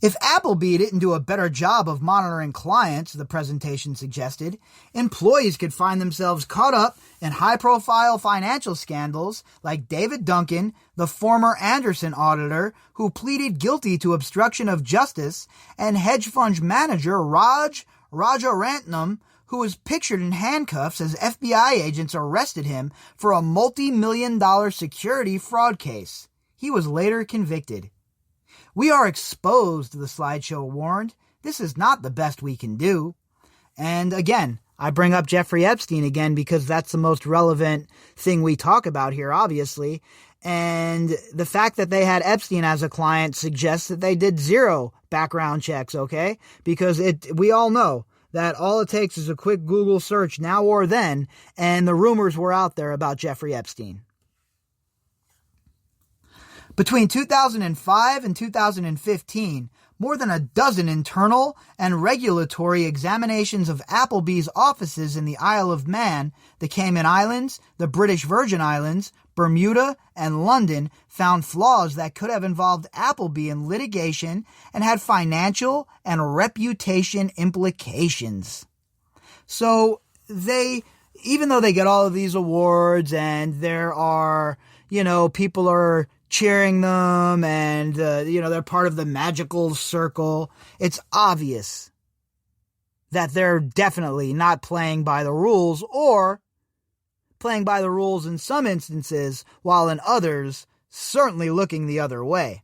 If Appleby didn't do a better job of monitoring clients, the presentation suggested, employees could find themselves caught up in high-profile financial scandals like David Duncan, the former Anderson auditor who pleaded guilty to obstruction of justice, and hedge fund manager Rajaratnam, who was pictured in handcuffs as FBI agents arrested him for a multi-million-dollar security fraud case. He was later convicted. "We are exposed," the slideshow warned. "This is not the best we can do." And again, I bring up Jeffrey Epstein again because that's the most relevant thing we talk about here, obviously. And the fact that they had Epstein as a client suggests that they did zero background checks, okay? Because we all know that all it takes is a quick Google search now or then, and the rumors were out there about Jeffrey Epstein. Between 2005 and 2015, more than a dozen internal and regulatory examinations of Appleby's offices in the Isle of Man, the Cayman Islands, the British Virgin Islands, Bermuda, and London found flaws that could have involved Appleby in litigation and had financial and reputation implications. So even though they get all of these awards and there are, people are cheering them and, they're part of the magical circle, it's obvious that they're definitely not playing by the rules, or playing by the rules in some instances, while in others, certainly looking the other way.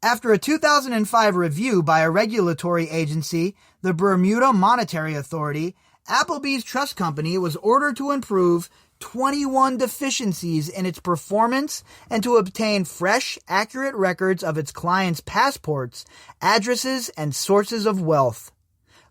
After a 2005 review by a regulatory agency, the Bermuda Monetary Authority, Appleby's trust company was ordered to improve 21 deficiencies in its performance and to obtain fresh, accurate records of its clients' passports, addresses, and sources of wealth.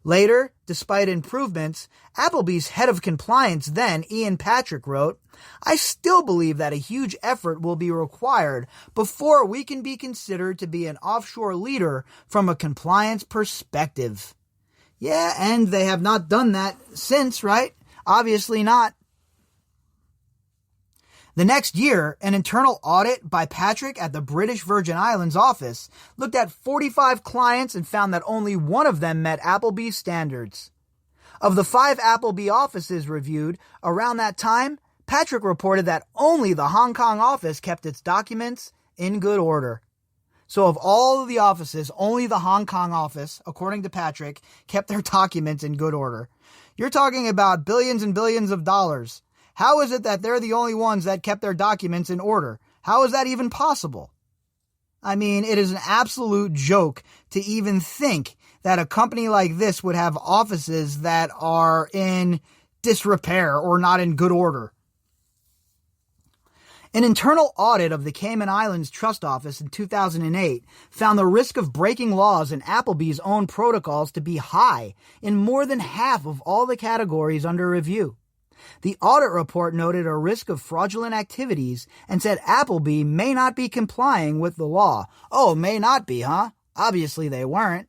Later, despite improvements, Appleby's head of compliance then, Ian Patrick, wrote, "I still believe that a huge effort will be required before we can be considered to be an offshore leader from a compliance perspective." Yeah, and they have not done that since, right? Obviously not. The next year, an internal audit by Patrick at the British Virgin Islands office looked at 45 clients and found that only one of them met Appleby's standards. Of the 5 Appleby offices reviewed around that time, Patrick reported that only the Hong Kong office kept its documents in good order. So of all of the offices, only the Hong Kong office, according to Patrick, kept their documents in good order. You're talking about billions and billions of dollars. How is it that they're the only ones that kept their documents in order? How is that even possible? I mean, it is an absolute joke to even think that a company like this would have offices that are in disrepair or not in good order. An internal audit of the Cayman Islands Trust Office in 2008 found the risk of breaking laws in Appleby's own protocols to be high in more than half of all the categories under review. The audit report noted a risk of fraudulent activities and said Appleby may not be complying with the law. Oh, may not be, huh? Obviously they weren't.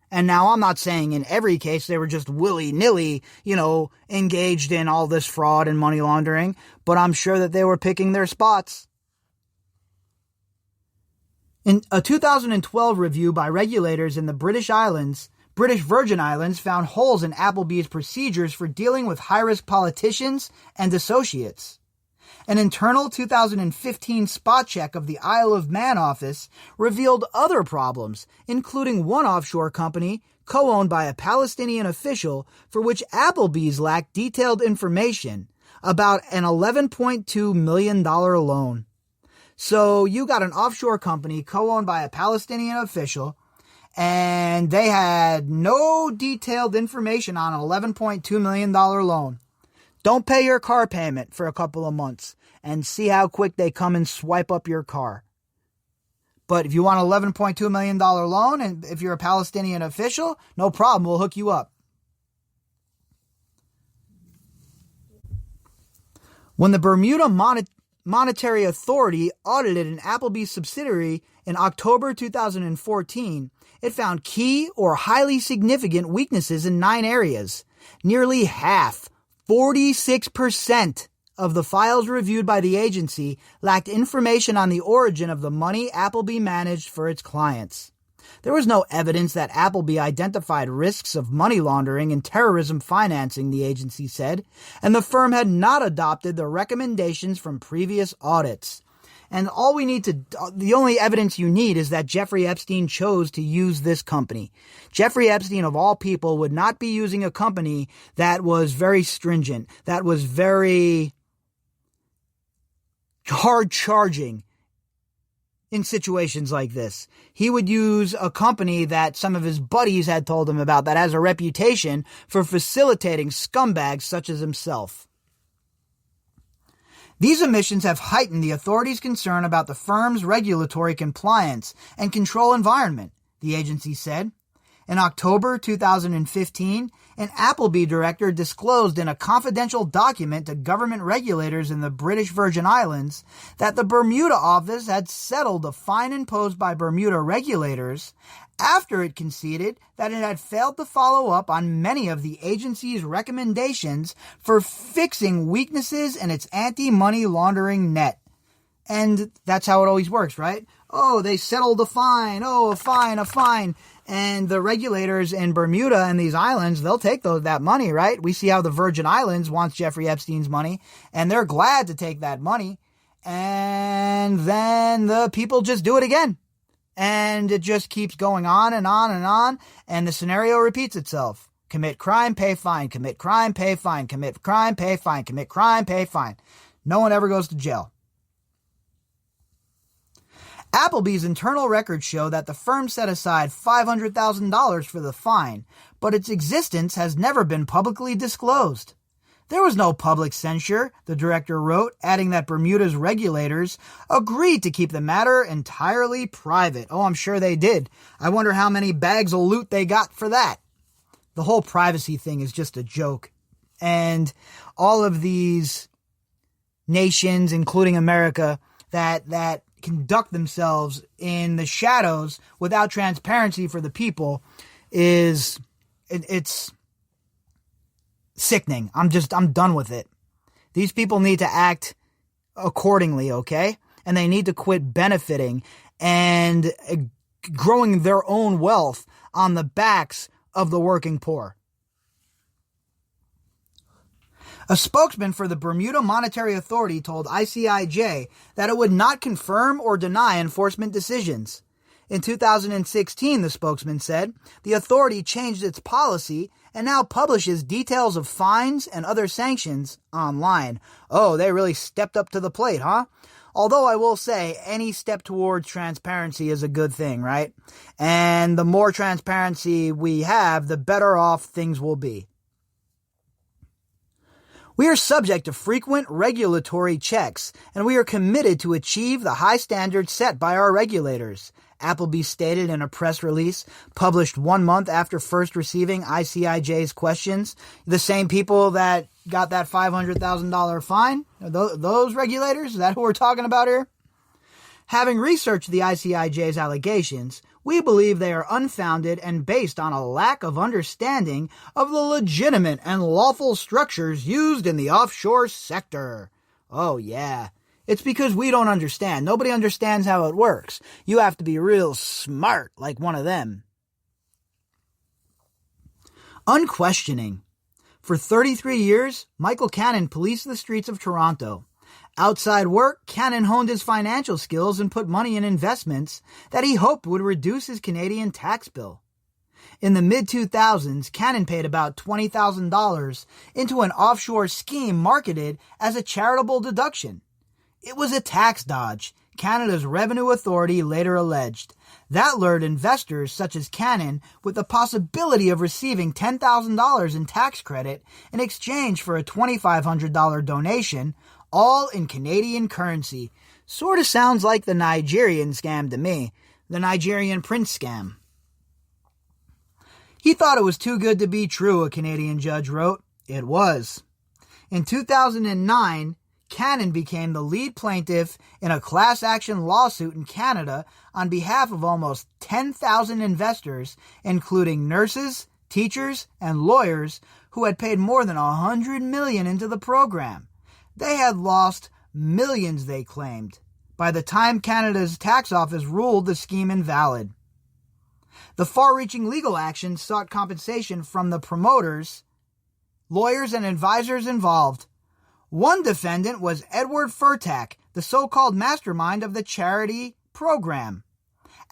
And now I'm not saying in every case they were just willy-nilly, engaged in all this fraud and money laundering, but I'm sure that they were picking their spots. In a 2012 review by regulators in the British Virgin Islands found holes in Appleby's procedures for dealing with high-risk politicians and associates. An internal 2015 spot check of the Isle of Man office revealed other problems, including one offshore company co-owned by a Palestinian official for which Appleby's lacked detailed information about an $11.2 million loan. So you got an offshore company co-owned by a Palestinian official, and they had no detailed information on an $11.2 million loan. Don't pay your car payment for a couple of months and see how quick they come and swipe up your car. But if you want an $11.2 million loan, and if you're a Palestinian official, no problem, we'll hook you up. When the Bermuda Monetary Authority audited an Appleby subsidiary in October 2014, it found key or highly significant weaknesses in 9 areas. Nearly half, 46%, of the files reviewed by the agency lacked information on the origin of the money Appleby managed for its clients. There was no evidence that Appleby identified risks of money laundering and terrorism financing, the agency said, and the firm had not adopted the recommendations from previous audits. And the only evidence you need is that Jeffrey Epstein chose to use this company. Jeffrey Epstein, of all people, would not be using a company that was very stringent, that was very hard charging in situations like this. He would use a company that some of his buddies had told him about that has a reputation for facilitating scumbags such as himself. These omissions have heightened the authorities' concern about the firm's regulatory compliance and control environment, the agency said. In October 2015, an Appleby director disclosed in a confidential document to government regulators in the British Virgin Islands that the Bermuda office had settled a fine imposed by Bermuda regulators after it conceded that it had failed to follow up on many of the agency's recommendations for fixing weaknesses in its anti-money laundering net. And that's how it always works, right? Oh, they settled a fine. Oh, a fine. And the regulators in Bermuda and these islands, they'll take that money, right? We see how the Virgin Islands wants Jeffrey Epstein's money, and they're glad to take that money. And then the people just do it again. And it just keeps going on and on and on, and the scenario repeats itself. Commit crime, pay fine. Commit crime, pay fine. Commit crime, pay fine. Commit crime, pay fine. No one ever goes to jail. Appleby's internal records show that the firm set aside $500,000 for the fine, but its existence has never been publicly disclosed. There was no public censure, the director wrote, adding that Bermuda's regulators agreed to keep the matter entirely private. Oh, I'm sure they did. I wonder how many bags of loot they got for that. The whole privacy thing is just a joke. And all of these nations, including America, that conduct themselves in the shadows without transparency for the people it's sickening. I'm done with it. These people need to act accordingly, okay? And they need to quit benefiting and growing their own wealth on the backs of the working poor. A spokesman for the Bermuda Monetary Authority told ICIJ that it would not confirm or deny enforcement decisions. In 2016, the spokesman said, the authority changed its policy and now publishes details of fines and other sanctions online. Oh, they really stepped up to the plate, huh? Although I will say any step towards transparency is a good thing, right? And the more transparency we have, the better off things will be. We are subject to frequent regulatory checks, and we are committed to achieve the high standards set by our regulators, Appleby stated in a press release published 1 month after first receiving ICIJ's questions. The same people that got that $500,000 fine, those regulators, is that who we're talking about here? Having researched the ICIJ's allegations, we believe they are unfounded and based on a lack of understanding of the legitimate and lawful structures used in the offshore sector. Oh yeah, it's because we don't understand. Nobody understands how it works. You have to be real smart like one of them. Unquestioning. For 33 years, Michael Cannon policed the streets of Toronto. Outside work, Cannon honed his financial skills and put money in investments that he hoped would reduce his Canadian tax bill. In the mid-2000s, Cannon paid about $20,000 into an offshore scheme marketed as a charitable deduction. It was a tax dodge, Canada's Revenue Authority later alleged. That lured investors such as Cannon with the possibility of receiving $10,000 in tax credit in exchange for a $2,500 donation, all in Canadian currency. Sort of sounds like the Nigerian scam to me. The Nigerian prince scam. He thought it was too good to be true, a Canadian judge wrote. It was. In 2009, Cannon became the lead plaintiff in a class action lawsuit in Canada on behalf of almost 10,000 investors, including nurses, teachers, and lawyers who had paid more than $100 million into the program. They had lost millions, they claimed, by the time Canada's tax office ruled the scheme invalid. The far-reaching legal action sought compensation from the promoters, lawyers, and advisors involved. One defendant was Edward Furtak, the so-called mastermind of the charity program.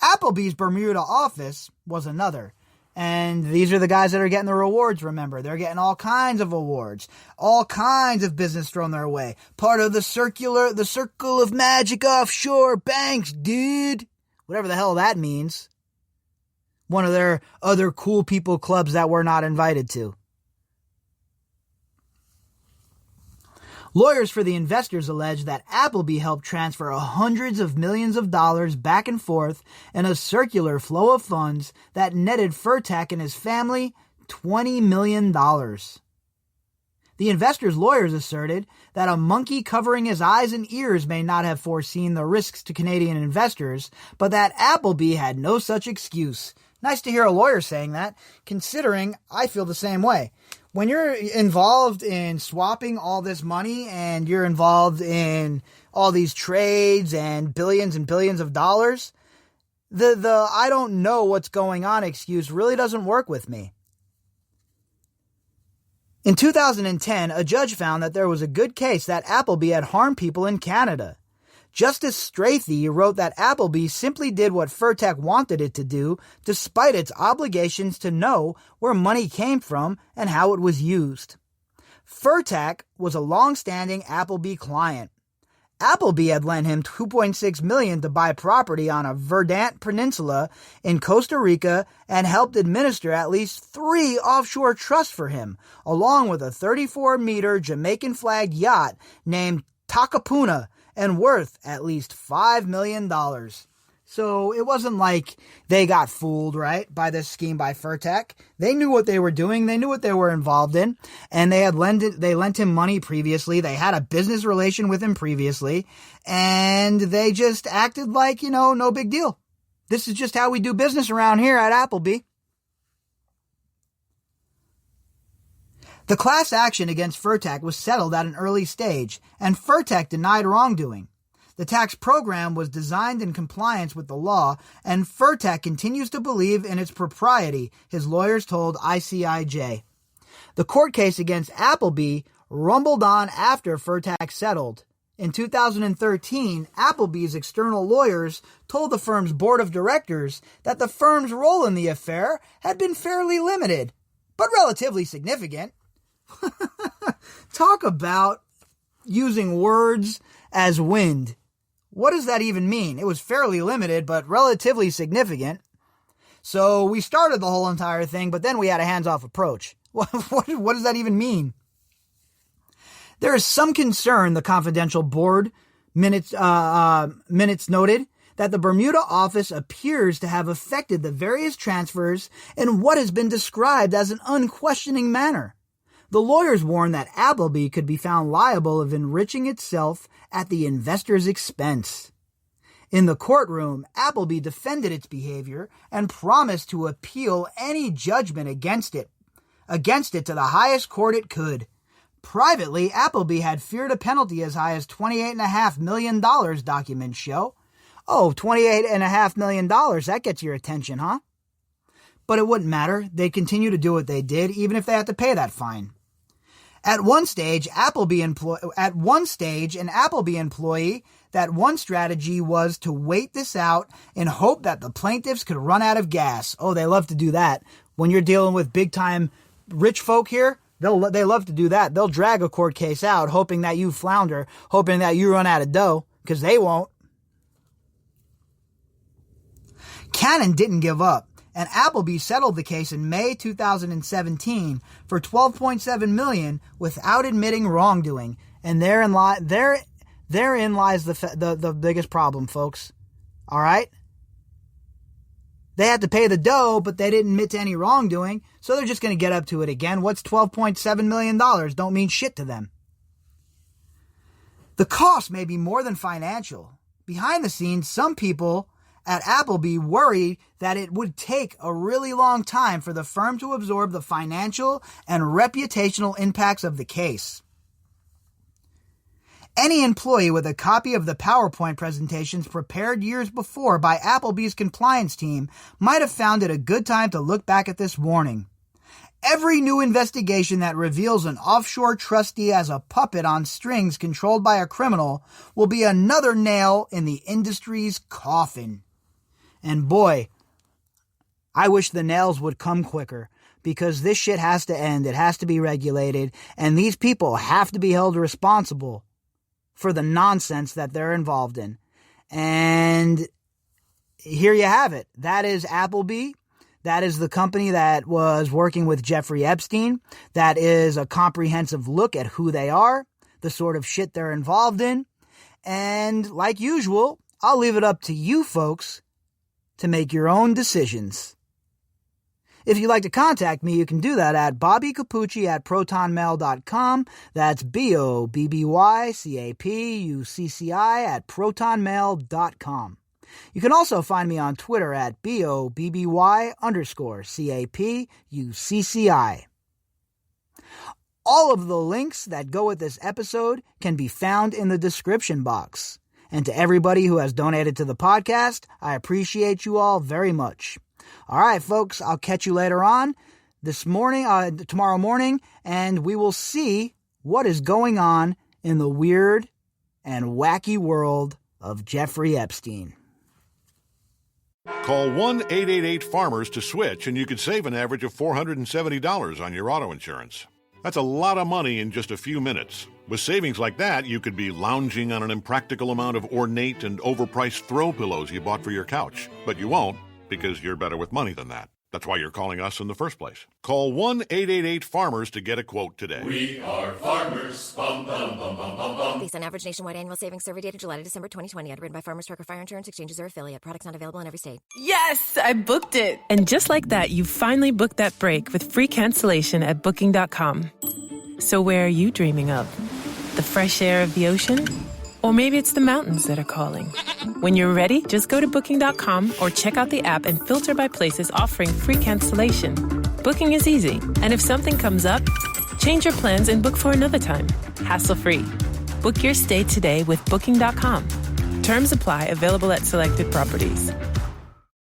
Appleby's Bermuda office was another. And these are the guys that are getting the rewards, remember. They're getting all kinds of awards, all kinds of business thrown their way. Part of the circle of magic offshore banks, dude. Whatever the hell that means. One of their other cool people clubs that we're not invited to. Lawyers for the investors allege that Appleby helped transfer hundreds of millions of dollars back and forth in a circular flow of funds that netted Furtak and his family $20 million. The investors' lawyers asserted that a monkey covering his eyes and ears may not have foreseen the risks to Canadian investors, but that Appleby had no such excuse. Nice to hear a lawyer saying that, considering I feel the same way. When you're involved in swapping all this money and you're involved in all these trades and billions of dollars, the I don't know what's going on excuse really doesn't work with me. In 2010, a judge found that there was a good case that Appleby had harmed people in Canada. Justice Strathy wrote that Appleby simply did what Furtak wanted it to do, despite its obligations to know where money came from and how it was used. Furtak was a long-standing Appleby client. Appleby had lent him $2.6 million to buy property on a verdant peninsula in Costa Rica and helped administer at least 3 offshore trusts for him, along with a 34-meter Jamaican-flagged yacht named Takapuna, and worth at least $5 million. So it wasn't like they got fooled, right, by this scheme by Furtak. They knew what they were doing. They knew what they were involved in. And they lent him money previously. They had a business relation with him previously. And they just acted like, no big deal. This is just how we do business around here at Appleby. The class action against Furtak was settled at an early stage, and Furtak denied wrongdoing. The tax program was designed in compliance with the law, and Furtak continues to believe in its propriety, his lawyers told ICIJ. The court case against Appleby rumbled on after Furtak settled. In 2013, Appleby's external lawyers told the firm's board of directors that the firm's role in the affair had been fairly limited, but relatively significant. Talk about using words as wind. What does that even mean? It was fairly limited, but relatively significant. So we started the whole entire thing, but then we had a hands-off approach. What does that even mean? There is some concern, the confidential board minutes noted, that the Bermuda office appears to have affected the various transfers in what has been described as an unquestioning manner. The lawyers warned that Appleby could be found liable of enriching itself at the investor's expense. In the courtroom, Appleby defended its behavior and promised to appeal any judgment against it to the highest court it could. Privately, Appleby had feared a penalty as high as $28.5 million, documents show. Oh, $28.5 million, that gets your attention, huh? But it wouldn't matter. They'd continue to do what they did, even if they had to pay that fine. At one stage, an Appleby employee, that one strategy was to wait this out and hope that the plaintiffs could run out of gas. Oh, they love to do that. When you're dealing with big-time rich folk here, they love to do that. They'll drag a court case out, hoping that you flounder, hoping that you run out of dough, because they won't. Cannon didn't give up, and Appleby settled the case in May 2017 for $12.7 million without admitting wrongdoing. And therein Therein lies the biggest problem, folks. All right? They had to pay the dough, but they didn't admit to any wrongdoing, so they're just going to get up to it again. What's $12.7 million? Don't mean shit to them. The cost may be more than financial. Behind the scenes, some people at Appleby worried that it would take a really long time for the firm to absorb the financial and reputational impacts of the case. Any employee with a copy of the PowerPoint presentations prepared years before by Appleby's compliance team might have found it a good time to look back at this warning. Every new investigation that reveals an offshore trustee as a puppet on strings controlled by a criminal will be another nail in the industry's coffin. And boy, I wish the nails would come quicker, because this shit has to end. It has to be regulated, and these people have to be held responsible for the nonsense that they're involved in. And here you have it. That is Appleby. That is the company that was working with Jeffrey Epstein. That is a comprehensive look at who they are, the sort of shit they're involved in. And like usual, I'll leave it up to you folks to make your own decisions. If you'd like to contact me, you can do that at bobbycapucci@protonmail.com. That's BOBBYCAPUCCI@protonmail.com. You can also find me on Twitter at BOBBY_CAPUCCI. All of the links that go with this episode can be found in the description box. And to everybody who has donated to the podcast, I appreciate you all very much. All right, folks, I'll catch you later on tomorrow morning, and we will see what is going on in the weird and wacky world of Jeffrey Epstein. Call 1-888-FARMERS to switch, and you could save an average of $470 on your auto insurance. That's a lot of money in just a few minutes. With savings like that, you could be lounging on an impractical amount of ornate and overpriced throw pillows you bought for your couch. But you won't, because you're better with money than that. That's why you're calling us in the first place. Call 1-888-FARMERS to get a quote today. We are farmers. Bum, bum, bum, bum, bum, bum. Based on average nationwide annual savings survey dated July to December 2020. Underwritten by Farmers Trucker Fire Insurance Exchanges or affiliate. Products not available in every state. Yes, I booked it. And just like that, you finally booked that break with free cancellation at Booking.com. So where are you dreaming of? The fresh air of the ocean? Or maybe it's the mountains that are calling. When you're ready, just go to Booking.com or check out the app and filter by places offering free cancellation. Booking is easy. And if something comes up, change your plans and book for another time. Hassle-free. Book your stay today with Booking.com. Terms apply. Available at selected properties.